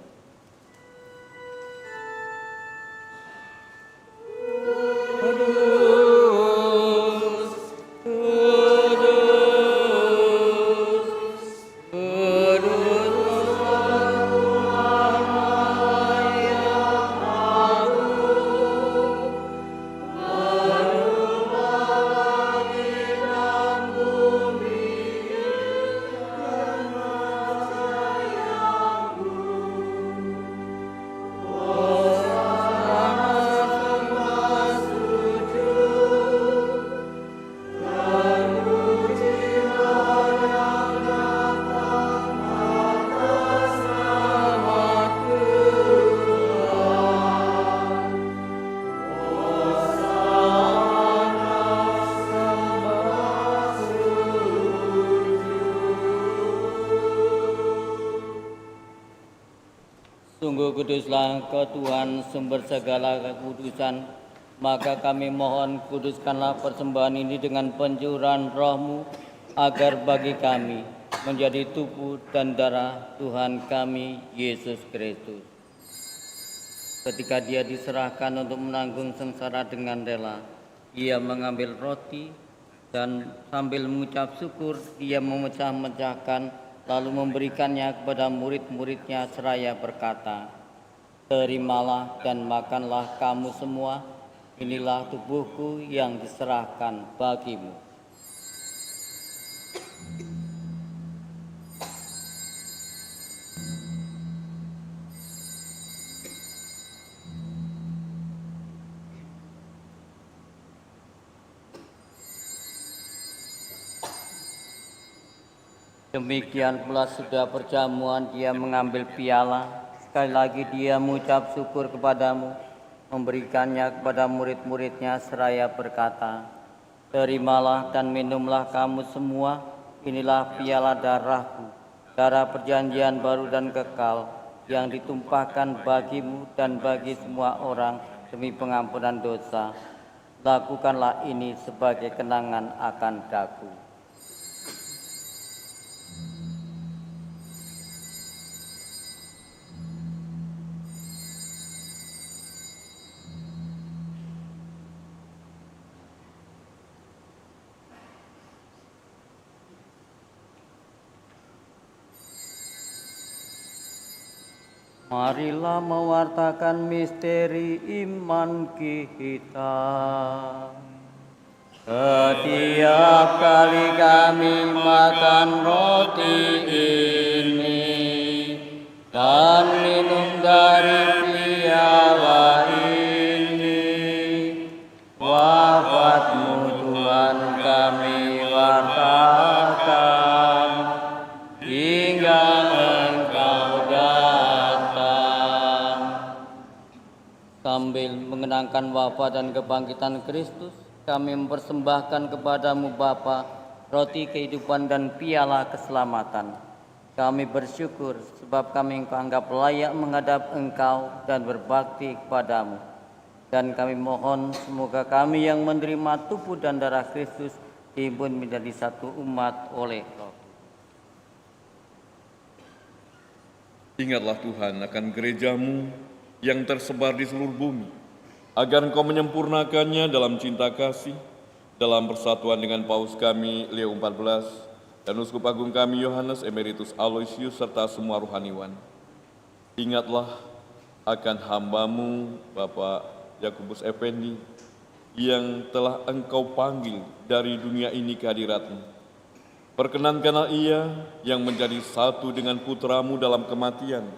Kuduslah Engkau Tuhan sumber segala kekudusan, maka kami mohon kuduskanlah persembahan ini dengan pencurahan Roh-Mu, agar bagi kami menjadi tubuh dan darah Tuhan kami Yesus Kristus. Ketika Dia diserahkan untuk menanggung sengsara dengan rela, Ia mengambil roti dan sambil mengucap syukur, Dia memecah-mecahkan lalu memberikannya kepada murid-muridnya seraya berkata, "Terimalah dan makanlah kamu semua, inilah tubuhku yang diserahkan bagimu." Demikian pula sudah perjamuan Dia mengambil piala. Sekali lagi Dia mengucap syukur kepadamu, memberikannya kepada murid-muridnya seraya berkata, "Terimalah dan minumlah kamu semua, inilah piala darahku, darah perjanjian baru dan kekal, yang ditumpahkan bagimu dan bagi semua orang demi pengampunan dosa. Lakukanlah ini sebagai kenangan akan daku." Marilah mewartakan misteri iman kita. Setiap kali kami makan roti ini dan minum dari piala ini, wafat-Mu Tuhan kami wartakan hingga Engkau datang. Sambil mengenangkan wafat dan kebangkitan Kristus, kami mempersembahkan kepadamu Bapa, roti kehidupan dan piala keselamatan. Kami bersyukur sebab kami Engkau anggap layak menghadap Engkau dan berbakti kepadamu. Dan kami mohon semoga kami yang menerima tubuh dan darah Kristus dihimpun menjadi satu umat oleh Roh. Ingatlah Tuhan akan gereja-Mu yang tersebar di seluruh bumi, agar Engkau menyempurnakannya dalam cinta kasih, dalam persatuan dengan Paus kami Leo XIV dan Uskup Agung kami Yohanes Emeritus Aloysius serta semua rohaniwan. Ingatlah akan hamba-Mu Bapak Yakubus Effendi yang telah Engkau panggil dari dunia ini ke hadirat-Mu. Perkenankanlah ia yang menjadi satu dengan putra-Mu dalam kematian,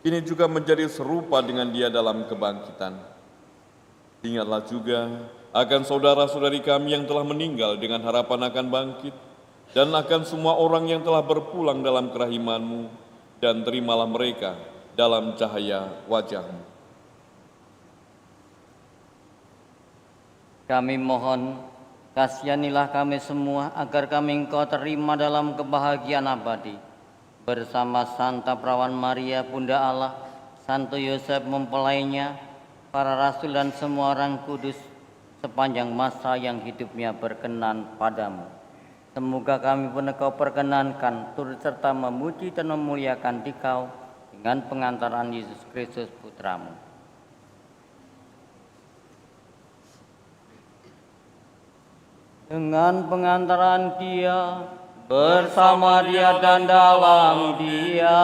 kini juga menjadi serupa dengan Dia dalam kebangkitan. Ingatlah juga akan saudara-saudari kami yang telah meninggal dengan harapan akan bangkit, dan akan semua orang yang telah berpulang dalam kerahiman-Mu, dan terimalah mereka dalam cahaya wajah-Mu. Kami mohon, kasihanilah kami semua agar kami Engkau terima dalam kebahagiaan abadi. Bersama Santa Perawan Maria, Bunda Allah, Santo Yosef mempelainya, para rasul dan semua orang kudus sepanjang masa yang hidupnya berkenan padamu. Semoga kami pun Engkau perkenankan turut serta memuji dan memuliakan Dikau dengan pengantaran Yesus Kristus Putra-Mu. Dengan pengantaran Dia, bersama Dia dan dalam Dia,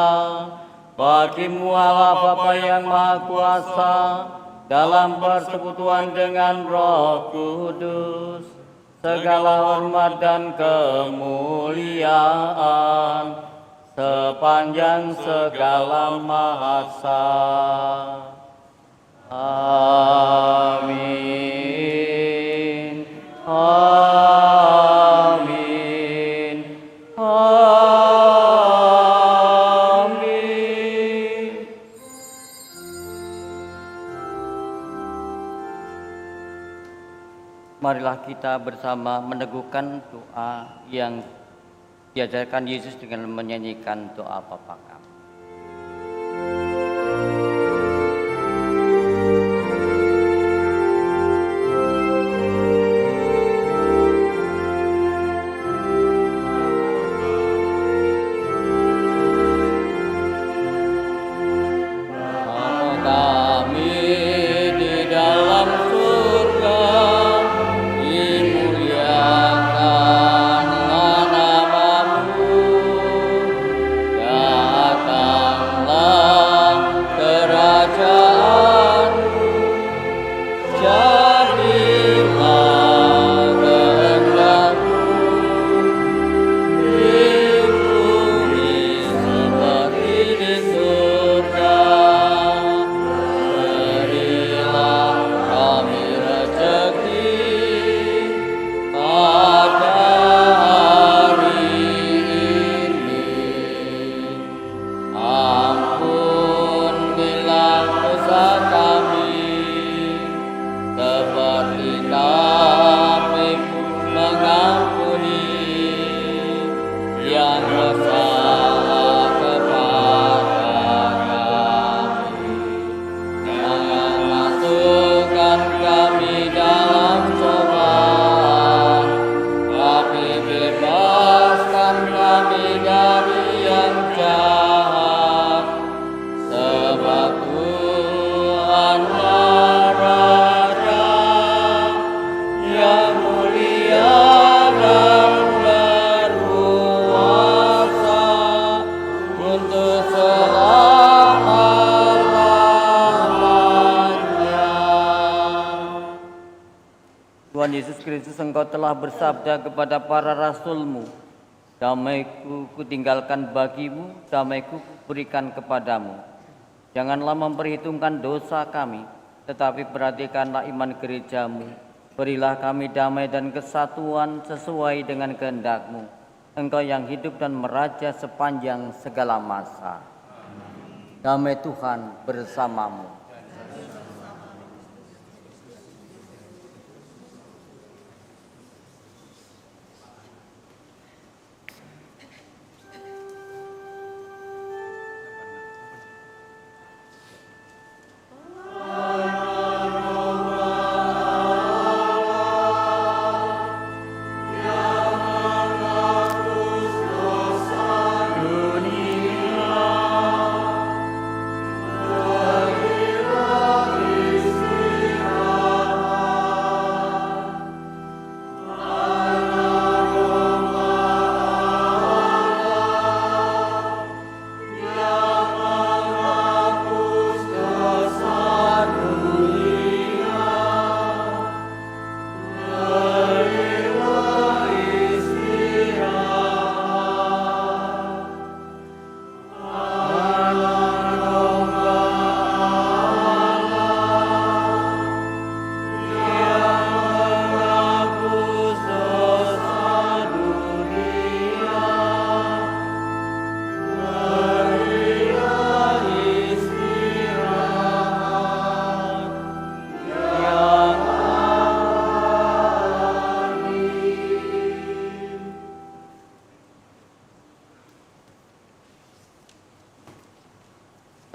bagi-Mu Allah Bapa yang Maha Kuasa, dalam persekutuan dengan Roh Kudus, segala hormat dan kemuliaan sepanjang segala masa. Amin. Amin. Amin. Marilah kita bersama meneguhkan doa yang diajarkan Yesus dengan menyanyikan doa Bapa Kami. Tuhan Yesus Kristus, Engkau telah bersabda kepada para rasul-Mu, damai-Ku kutinggalkan bagimu, damai-Ku kuberikan kepadamu. Janganlah memperhitungkan dosa kami, tetapi perhatikanlah iman gereja-Mu. Berilah kami damai dan kesatuan sesuai dengan kehendak-Mu. Engkau yang hidup dan meraja sepanjang segala masa. Damai Tuhan bersamamu.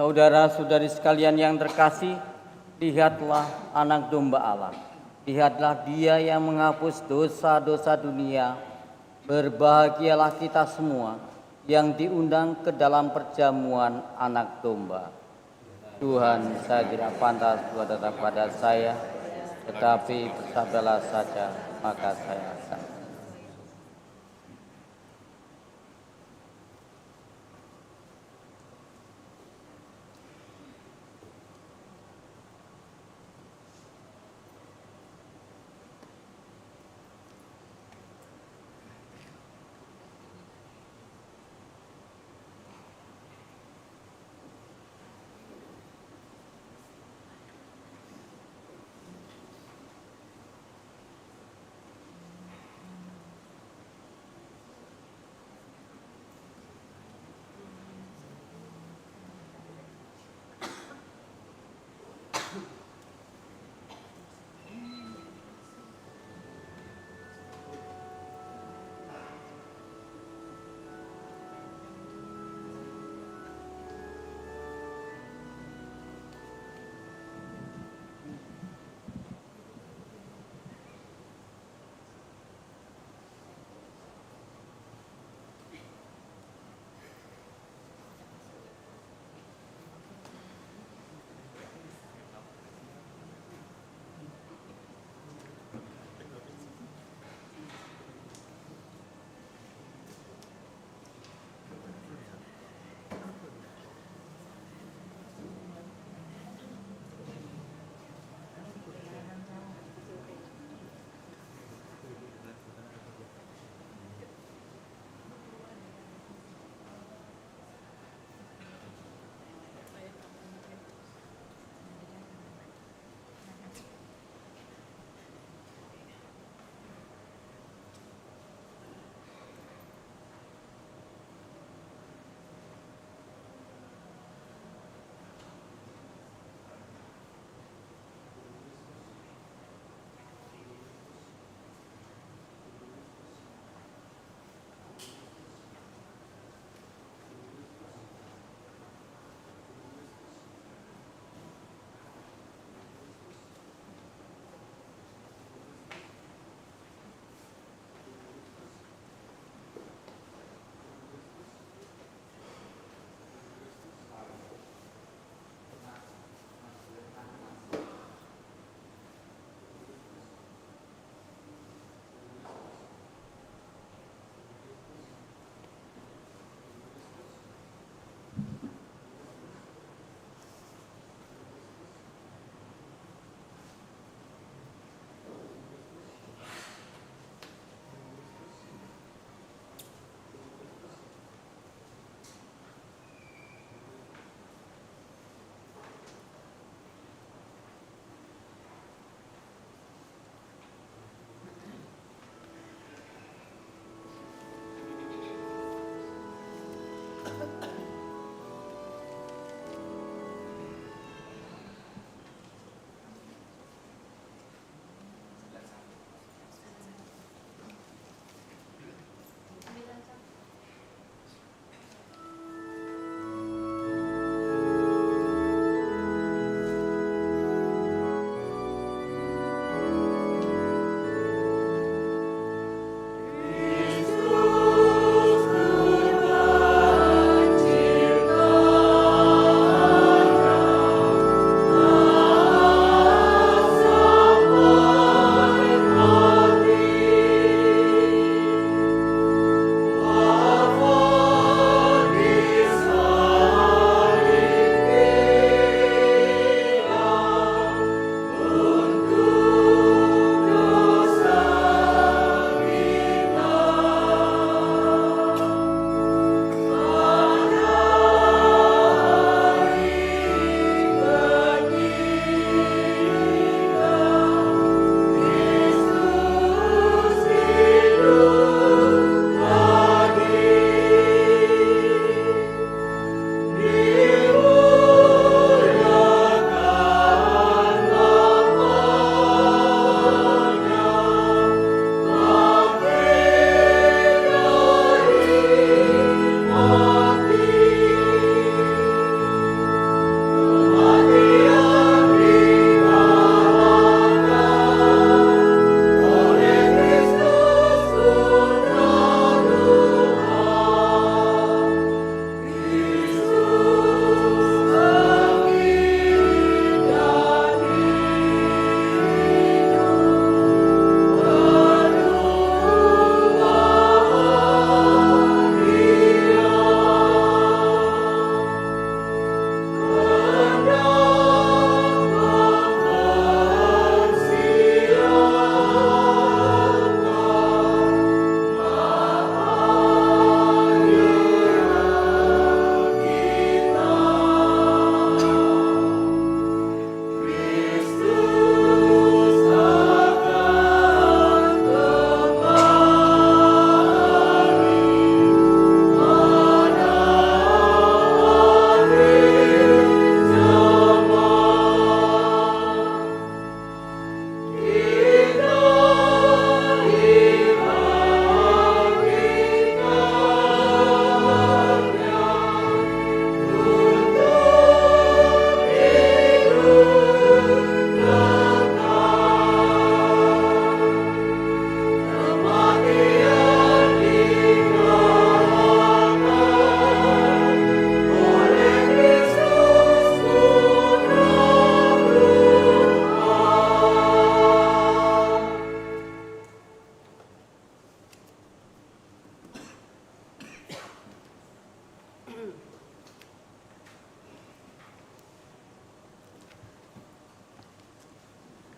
Saudara-saudari sekalian yang terkasih, lihatlah anak domba Allah. Lihatlah Dia yang menghapus dosa-dosa dunia. Berbahagialah kita semua yang diundang ke dalam perjamuan anak domba. Tuhan, saya tidak pantas buat datang pada saya, tetapi bersabdalah saja, maka saya akan.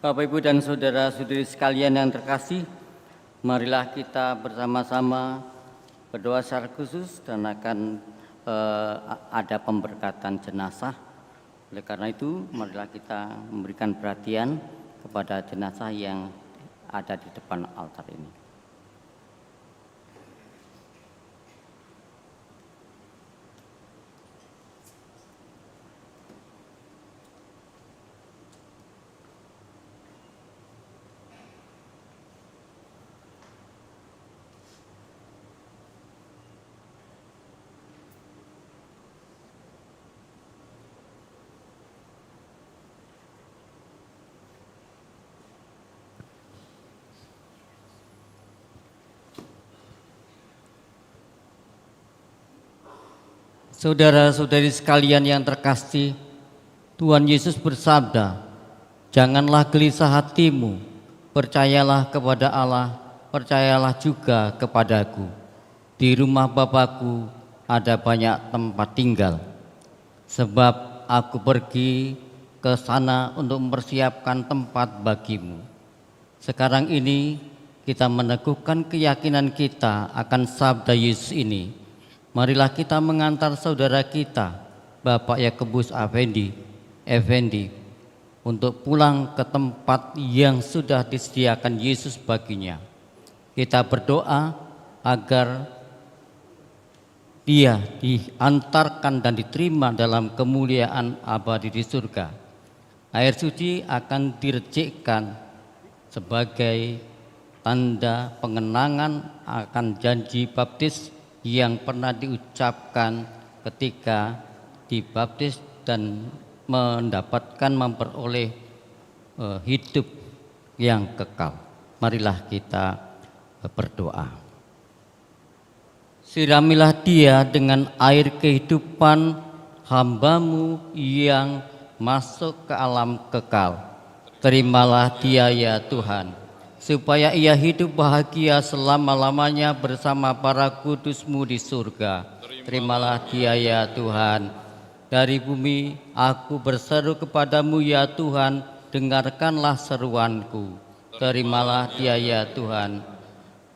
Bapak, Ibu, dan saudara-saudari sekalian yang terkasih, marilah kita bersama-sama berdoa secara khusus dan akan ada pemberkatan jenazah. Oleh karena itu, marilah kita memberikan perhatian kepada jenazah yang ada di depan altar ini. Saudara-saudari sekalian yang terkasih, Tuhan Yesus bersabda, "Janganlah gelisah hatimu, percayalah kepada Allah, percayalah juga kepadaku. Di rumah Bapakku ada banyak tempat tinggal. Sebab aku pergi ke sana untuk mempersiapkan tempat bagimu." Sekarang ini kita meneguhkan keyakinan kita akan sabda Yesus ini. Marilah kita mengantar saudara kita, Bapak Yakobus Effendi, untuk pulang ke tempat yang sudah disediakan Yesus baginya. Kita berdoa agar dia diantarkan dan diterima dalam kemuliaan abadi di surga. Air suci akan direjekkan sebagai tanda pengenangan akan janji baptis yang pernah diucapkan ketika dibaptis dan memperoleh hidup yang kekal. Marilah kita berdoa. Siramilah dia dengan air kehidupan hamba-Mu yang masuk ke alam kekal. Terimalah dia ya Tuhan, supaya ia hidup bahagia selama-lamanya bersama para kudus-Mu di surga. Terimalah dia ya Tuhan. Dari bumi aku berseru kepadamu ya Tuhan, dengarkanlah seruanku. Terimalah dia ya Tuhan.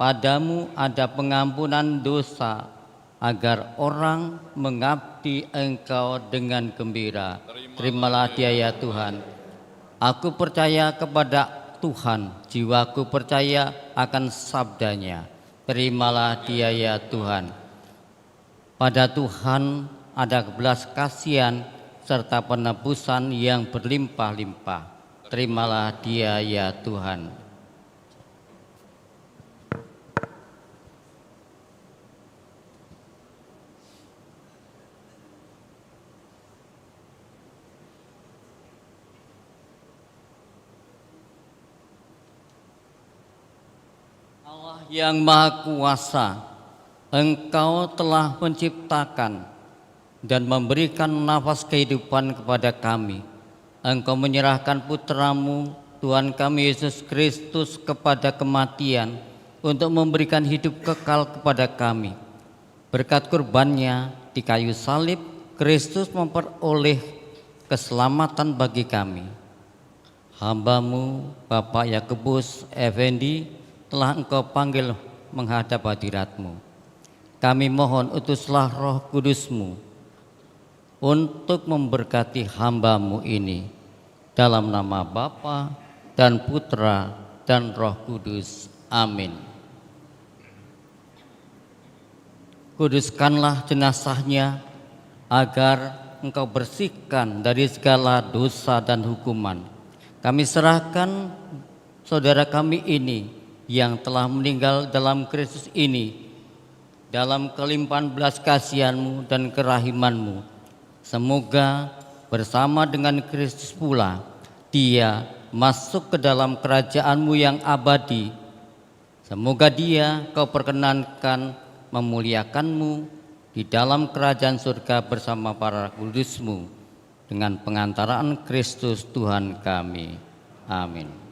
Padamu ada pengampunan dosa, agar orang mengabdi Engkau dengan gembira. Terimalah dia ya Tuhan. Aku percaya kepada Tuhan, jiwaku percaya akan sabdanya. Terimalah dia ya Tuhan. Pada Tuhan ada belas kasihan serta penebusan yang berlimpah-limpah. Terimalah dia ya Tuhan. Allah yang Maha Kuasa, Engkau telah menciptakan dan memberikan nafas kehidupan kepada kami. Engkau menyerahkan putra-Mu, Tuhan kami Yesus Kristus, kepada kematian untuk memberikan hidup kekal kepada kami. Berkat kurbannya di kayu salib, Kristus memperoleh keselamatan bagi kami. Hamba-Mu, Bapak Yakobus Effendi, telah Engkau panggil menghadap hadirat-Mu. Kami mohon utuslah Roh Kudus-Mu untuk memberkati hamba-Mu ini. Dalam nama Bapa dan Putra dan Roh Kudus. Amin. Kuduskanlah jenazahnya agar Engkau bersihkan dari segala dosa dan hukuman. Kami serahkan saudara kami ini yang telah meninggal dalam Kristus ini, dalam kelimpahan belas kasihan-Mu dan kerahiman-Mu. Semoga bersama dengan Kristus pula dia masuk ke dalam kerajaan-Mu yang abadi. Semoga dia Kau perkenankan memuliakan-Mu di dalam kerajaan surga bersama para kudus-Mu dengan pengantaraan Kristus Tuhan kami. Amin.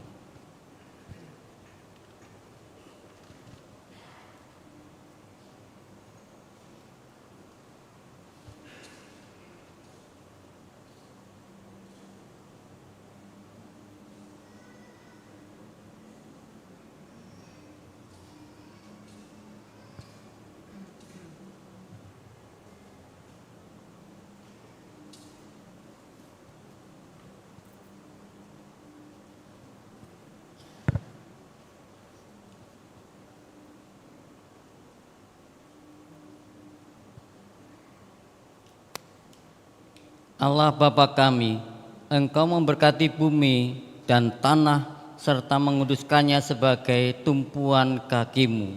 Allah Bapa kami, Engkau memberkati bumi dan tanah serta menguduskannya sebagai tumpuan kaki-Mu.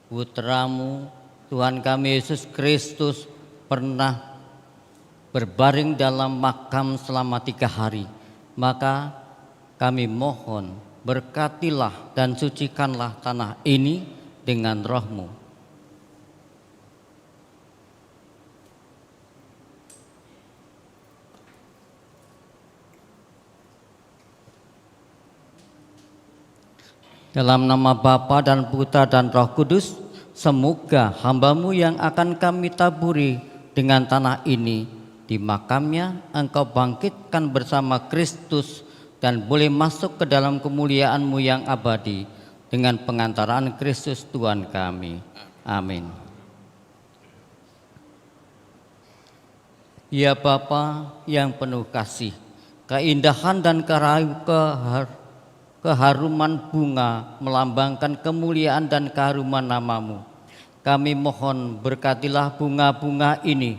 Putra-Mu, Tuhan kami Yesus Kristus pernah berbaring dalam makam selama 3 hari. Maka kami mohon, berkatilah dan sucikanlah tanah ini dengan Roh-Mu. Dalam nama Bapa dan Putra dan Roh Kudus, semoga hamba-Mu yang akan kami taburi dengan tanah ini, di makamnya Engkau bangkitkan bersama Kristus dan boleh masuk ke dalam kemuliaan-Mu yang abadi dengan pengantaraan Kristus Tuhan kami. Amin. Ya Bapa yang penuh kasih, keindahan dan keharuman bunga melambangkan kemuliaan dan keharuman nama-Mu. Kami mohon berkatilah bunga-bunga ini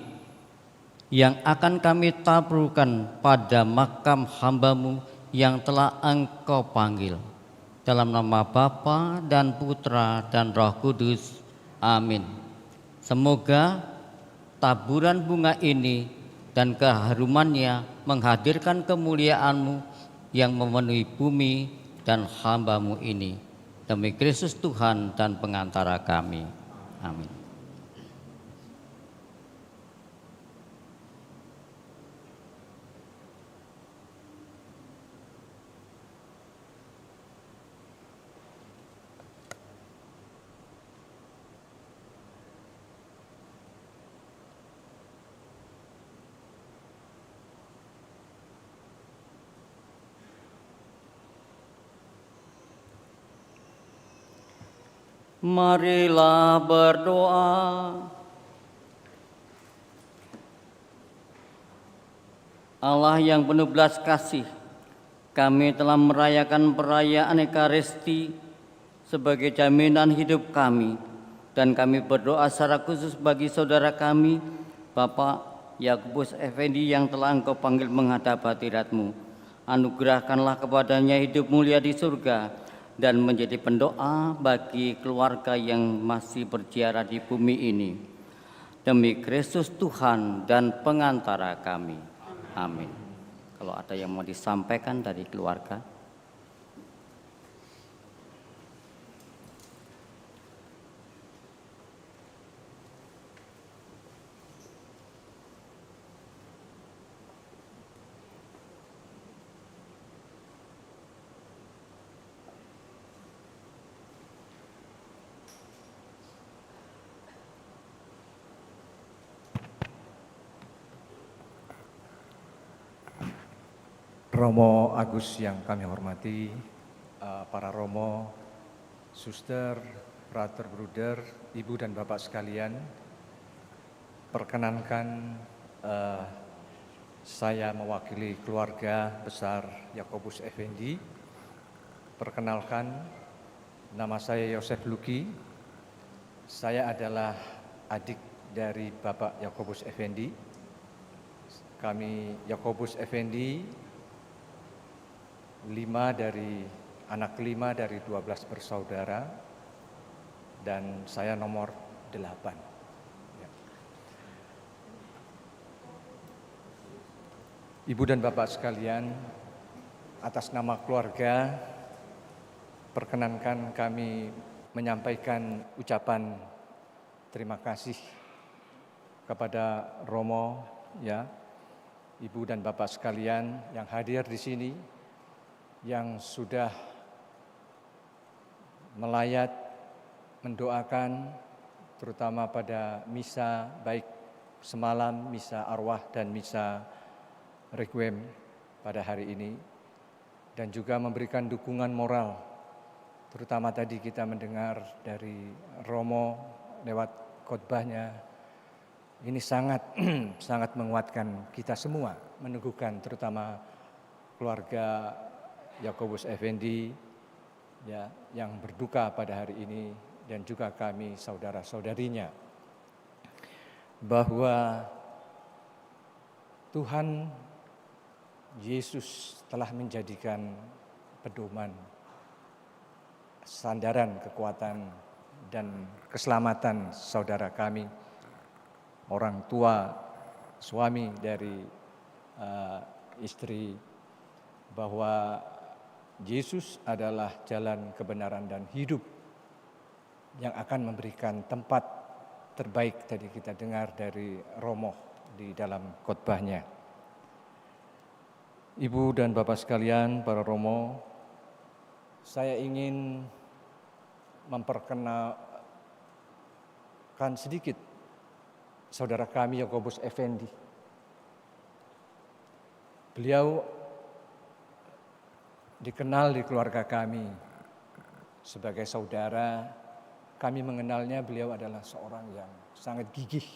yang akan kami taburkan pada makam hamba-Mu yang telah Engkau panggil. Dalam nama Bapa dan Putra dan Roh Kudus. Amin. Semoga taburan bunga ini dan keharumannya menghadirkan kemuliaan-Mu yang memenuhi bumi dan hamba-Mu ini. Demi Kristus Tuhan dan pengantara kami. Amin. Marilah berdoa. Allah yang penuh belas kasih, kami telah merayakan perayaan Ekaristi sebagai jaminan hidup kami, dan kami berdoa secara khusus bagi saudara kami, Bapak Yakobus Effendi yang telah Engkau panggil menghadap hadirat-Mu. Anugerahkanlah kepadanya hidup mulia di surga, dan menjadi pendoa bagi keluarga yang masih berziarah di bumi ini. Demi Kristus Tuhan dan pengantara kami. Amin. Kalau ada yang mau disampaikan dari keluarga. Romo Agus yang kami hormati, para Romo, Suster, Frater, Bruder, Ibu dan Bapak sekalian, perkenankan saya mewakili keluarga besar Yakobus Effendi. Perkenalkan, nama saya Yosef Luki, saya adalah adik dari Bapak Yakobus Effendi. Kami Yakobus Effendi, anak kelima dari 12 bersaudara, dan saya nomor 8. Ya. Ibu dan Bapak sekalian, atas nama keluarga, perkenankan kami menyampaikan ucapan terima kasih kepada Romo, ya, Ibu dan Bapak sekalian yang hadir di sini, yang sudah melayat, mendoakan, terutama pada misa baik semalam, misa arwah dan misa requiem pada hari ini, dan juga memberikan dukungan moral, terutama tadi kita mendengar dari Romo lewat khotbahnya. Ini sangat sangat menguatkan kita semua, meneguhkan terutama keluarga Yakobus Effendi, ya, yang berduka pada hari ini, dan juga kami saudara-saudarinya, bahwa Tuhan Yesus telah menjadikan pedoman, sandaran kekuatan dan keselamatan saudara kami, orang tua, suami dari istri, bahwa Yesus adalah jalan kebenaran dan hidup yang akan memberikan tempat terbaik. Tadi kita dengar dari Romo di dalam khotbahnya. Ibu dan Bapak sekalian, para Romo, saya ingin memperkenalkan sedikit saudara kami Yakobus Effendi. Beliau dikenal di keluarga kami sebagai saudara. Kami mengenalnya, beliau adalah seorang yang sangat gigih.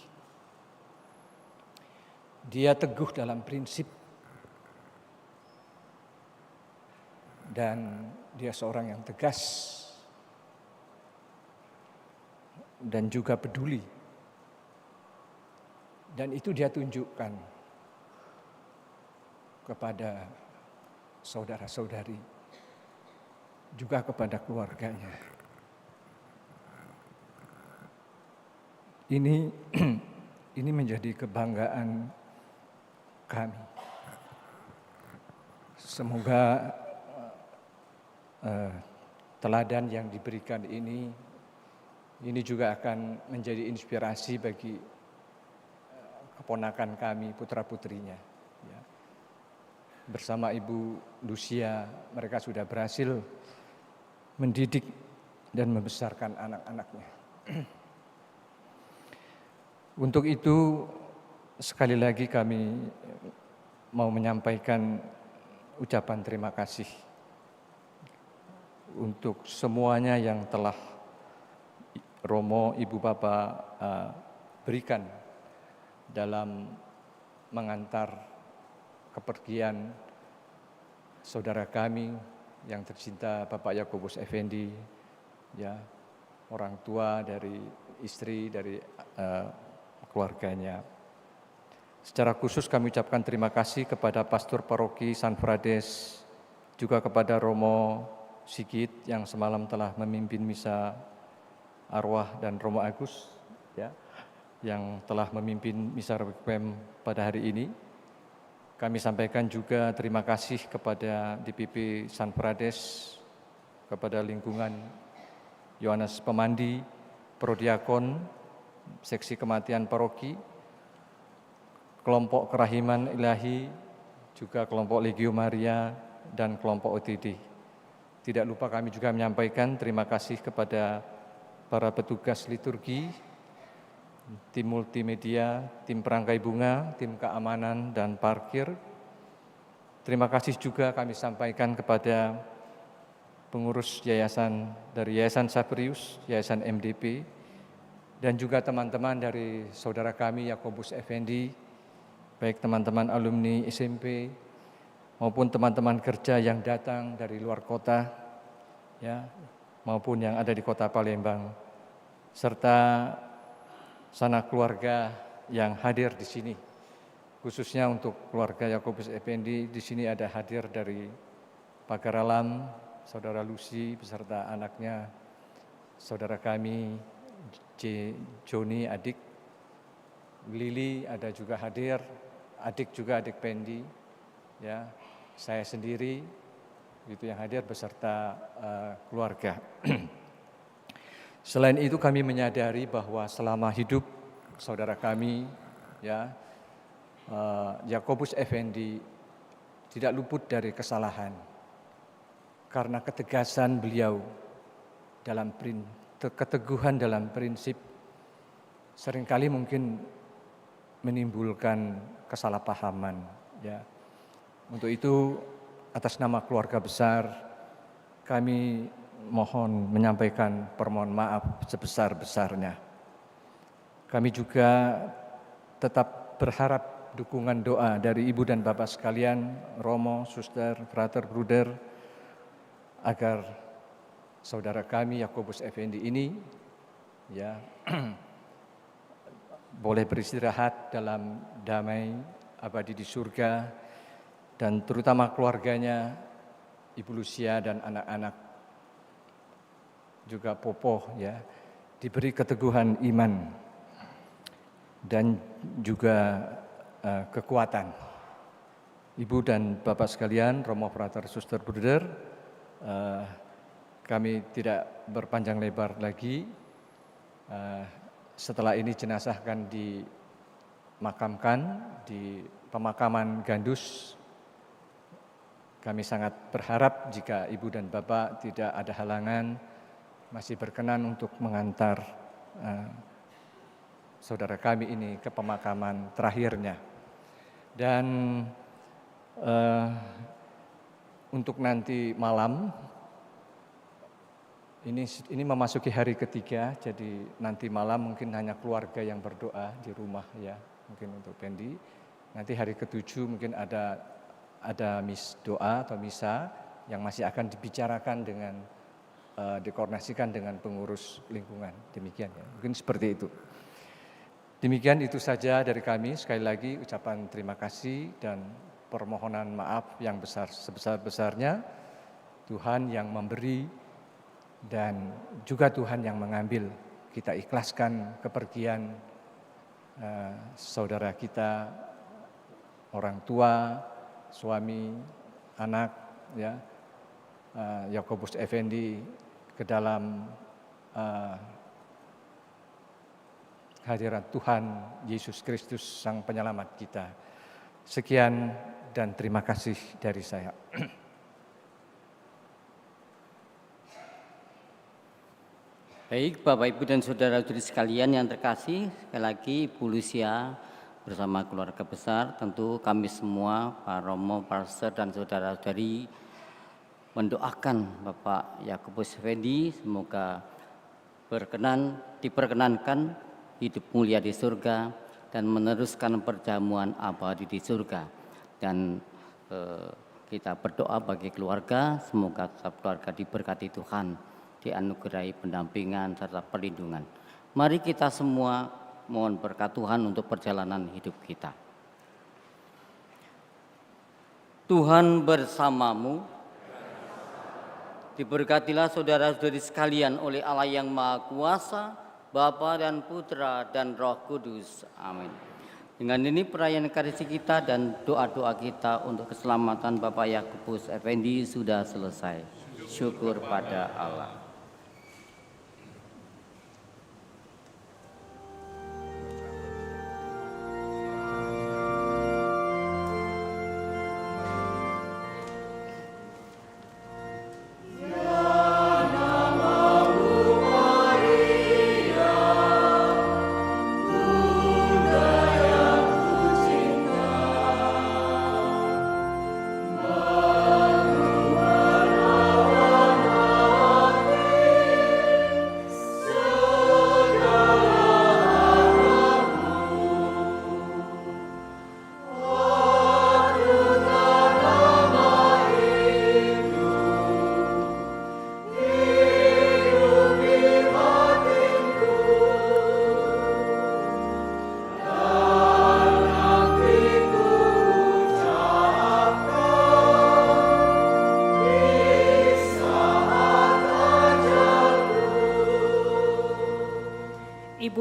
Dia teguh dalam prinsip dan dia seorang yang tegas dan juga peduli. Dan itu dia tunjukkan kepada saudara-saudari, juga kepada keluarganya. Ini menjadi kebanggaan kami. Semoga teladan yang diberikan ini juga akan menjadi inspirasi bagi keponakan kami, putra-putrinya. Ya. Bersama Ibu Lucia, mereka sudah berhasil mendidik dan membesarkan anak-anaknya. Untuk itu, sekali lagi kami mau menyampaikan ucapan terima kasih untuk semuanya yang telah Romo, Ibu, Bapak berikan dalam mengantar kepergian saudara kami yang tercinta Bapak Yakobus Effendi, ya, orang tua dari istri, dari keluarganya. Secara khusus kami ucapkan terima kasih kepada Pastor Paroki San Frades, juga kepada Romo Sigit yang semalam telah memimpin misa arwah, dan Romo Agus, ya, yang telah memimpin misa requiem pada hari ini. Kami sampaikan juga terima kasih kepada DPP San Frades, kepada lingkungan Yohanes Pemandi, Prodiakon, Seksi Kematian Paroki, kelompok Kerahiman Ilahi, juga kelompok Legio Maria, dan kelompok OTD. Tidak lupa kami juga menyampaikan terima kasih kepada para petugas liturgi, tim multimedia, tim perangkai bunga, tim keamanan dan parkir. Terima kasih juga kami sampaikan kepada pengurus yayasan dari Yayasan Sabrius, Yayasan MDP, dan juga teman-teman dari saudara kami Yakobus Effendi, baik teman-teman alumni SMP maupun teman-teman kerja yang datang dari luar kota, ya, maupun yang ada di kota Palembang, serta sanak keluarga yang hadir di sini. Khususnya untuk keluarga Yakobus Effendi, di sini ada hadir dari Pagar Alam, saudara Lucy beserta anaknya, saudara kami Joni, adik Lili ada juga hadir, adik juga adik Pendi, ya, saya sendiri itu yang hadir beserta keluarga. Selain itu kami menyadari bahwa selama hidup saudara kami, ya, Yakobus Effendi tidak luput dari kesalahan karena ketegasan beliau dalam keteguhan dalam prinsip seringkali mungkin menimbulkan kesalahpahaman, ya. Untuk itu atas nama keluarga besar kami mohon menyampaikan permohonan maaf sebesar-besarnya. Kami juga tetap berharap dukungan doa dari Ibu dan Bapak sekalian, Romo, Suster, Frater, Bruder, agar saudara kami Yakobus Effendi ini, ya, boleh beristirahat dalam damai abadi di surga, dan terutama keluarganya, Ibu Lucia dan anak-anak, juga Popo ya, diberi keteguhan iman dan juga kekuatan. Ibu dan Bapak sekalian, Romo Frater Suster Bruder, kami tidak berpanjang lebar lagi. Setelah ini jenazah akan dimakamkan di pemakaman Gandus. Kami sangat berharap jika Ibu dan Bapak tidak ada halangan, masih berkenan untuk mengantar saudara kami ini ke pemakaman terakhirnya. Dan untuk nanti malam, ini memasuki hari ketiga, jadi nanti malam mungkin hanya keluarga yang berdoa di rumah ya, mungkin untuk Pendi. Nanti hari ketujuh mungkin ada doa atau misa yang masih akan dibicarakan dengan dikoordinasikan dengan pengurus lingkungan. Demikian ya, mungkin seperti itu. Demikian itu saja dari kami. Sekali lagi ucapan terima kasih dan permohonan maaf yang besar sebesar-besarnya. Tuhan yang memberi dan juga Tuhan yang mengambil. Kita ikhlaskan kepergian saudara kita, orang tua, suami, anak, ya, Yakobus Effendi ke dalam hadirat Tuhan Yesus Kristus Sang Penyelamat kita. Sekian dan terima kasih dari saya. Baik, Bapak, Ibu, dan saudara-saudari sekalian yang terkasih, sekali lagi Ibu Lucia bersama keluarga besar, tentu kami semua, Pak Romo, Pastor, dan saudara-saudari mendoakan Bapak Yakobus Effendi, semoga diperkenankan hidup mulia di surga dan meneruskan perjamuan abadi di surga. Dan kita berdoa bagi keluarga, semoga tetap keluarga diberkati Tuhan, dianugerahi pendampingan serta perlindungan. Mari kita semua mohon berkat Tuhan untuk perjalanan hidup kita. Tuhan bersamamu, diberkatilah saudara-saudari sekalian oleh Allah yang Maha Kuasa, Bapa dan Putra dan Roh Kudus. Amin. Dengan ini perayaan Ekaristi kita dan doa-doa kita untuk keselamatan Bapak Yakobus Effendi sudah selesai. Syukur pada Allah.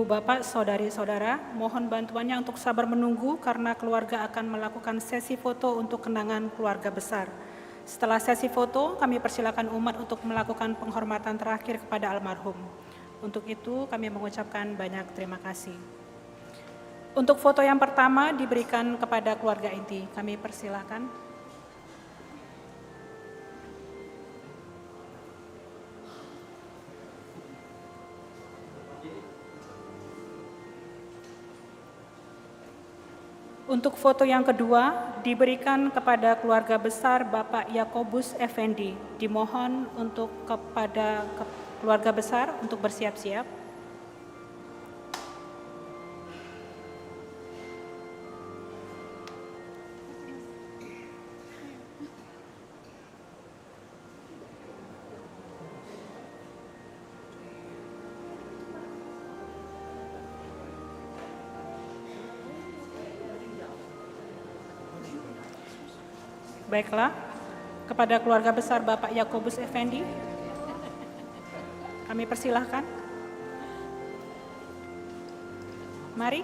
Bapak, saudari-saudara, mohon bantuannya untuk sabar menunggu karena keluarga akan melakukan sesi foto untuk kenangan keluarga besar. Setelah sesi foto, kami persilakan umat untuk melakukan penghormatan terakhir kepada almarhum. Untuk itu, kami mengucapkan banyak terima kasih. Untuk foto yang pertama diberikan kepada keluarga inti. Kami persilakan. Untuk foto yang kedua diberikan kepada keluarga besar Bapak Yakobus Effendi. Dimohon untuk kepada keluarga besar untuk bersiap-siap. Baiklah, kepada keluarga besar Bapak Yakobus Effendi, kami persilahkan. Mari.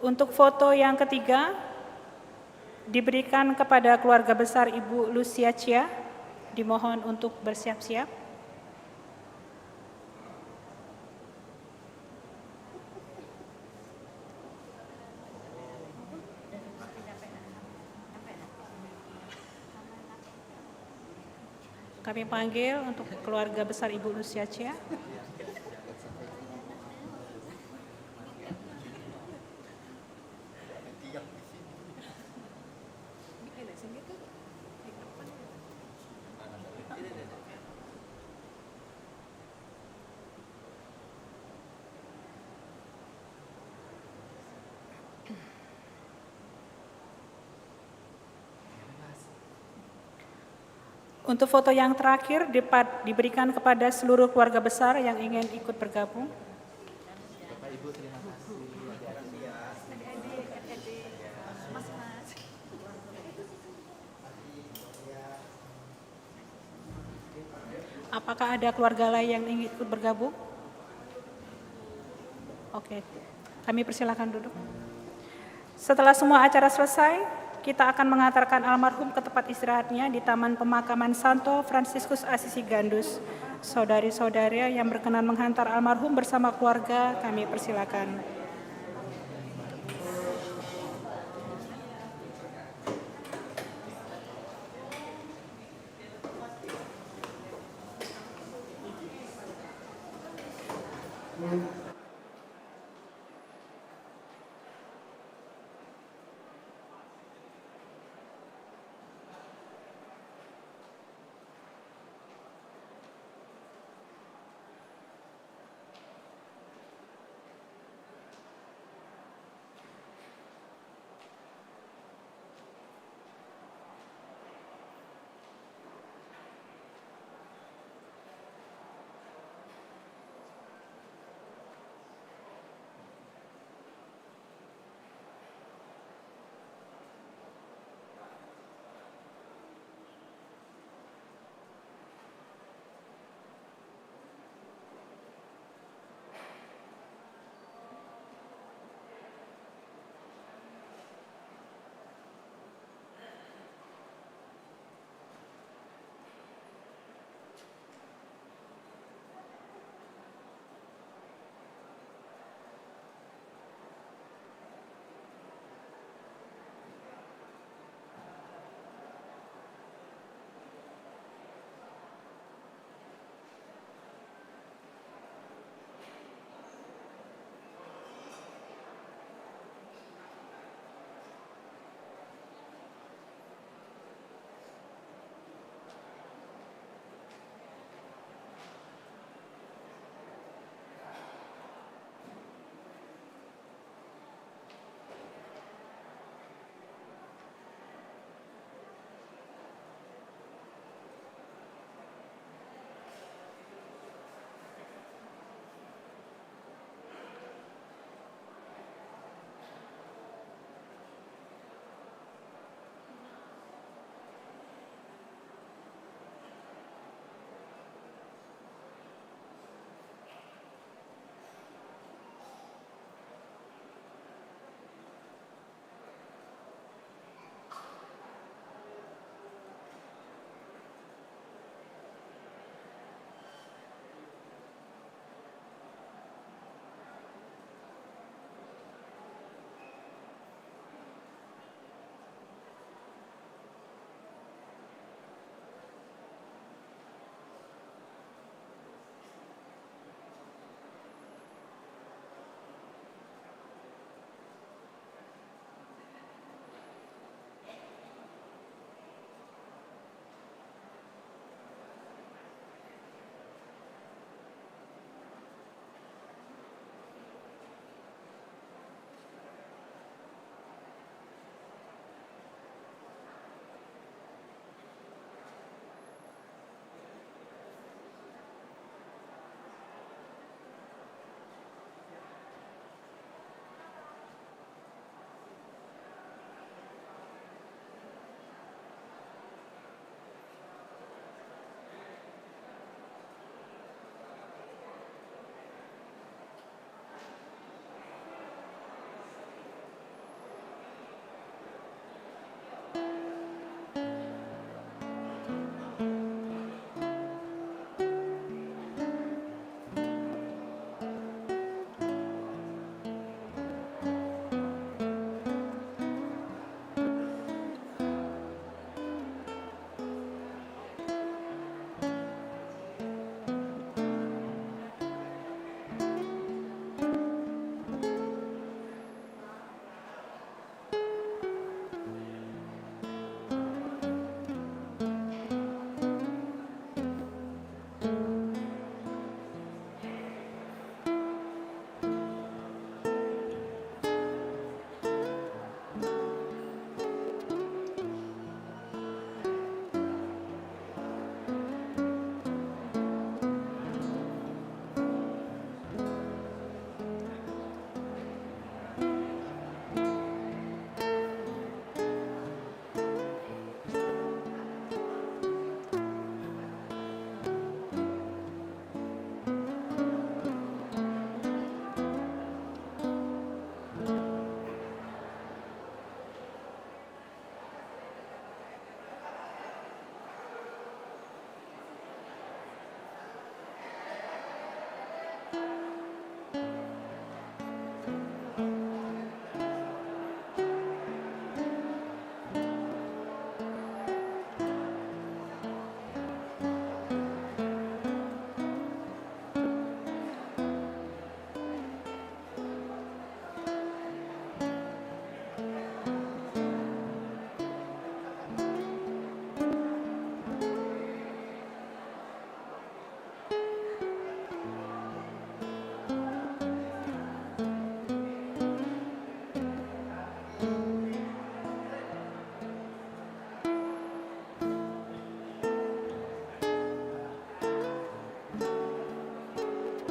Untuk foto yang ketiga, diberikan kepada keluarga besar Ibu Lucia Chia, dimohon untuk bersiap-siap. Kami panggil untuk keluarga besar Ibu Lucia Chia. Untuk foto yang terakhir diberikan kepada seluruh keluarga besar yang ingin ikut bergabung. Apakah ada keluarga lain yang ingin ikut bergabung? Oke, kami persilakan duduk. Setelah semua acara selesai, kita akan mengantarkan almarhum ke tempat istirahatnya di Taman Pemakaman Santo Fransiskus Asisi Gandus. Saudari-saudara yang berkenan menghantar almarhum bersama keluarga, kami persilakan.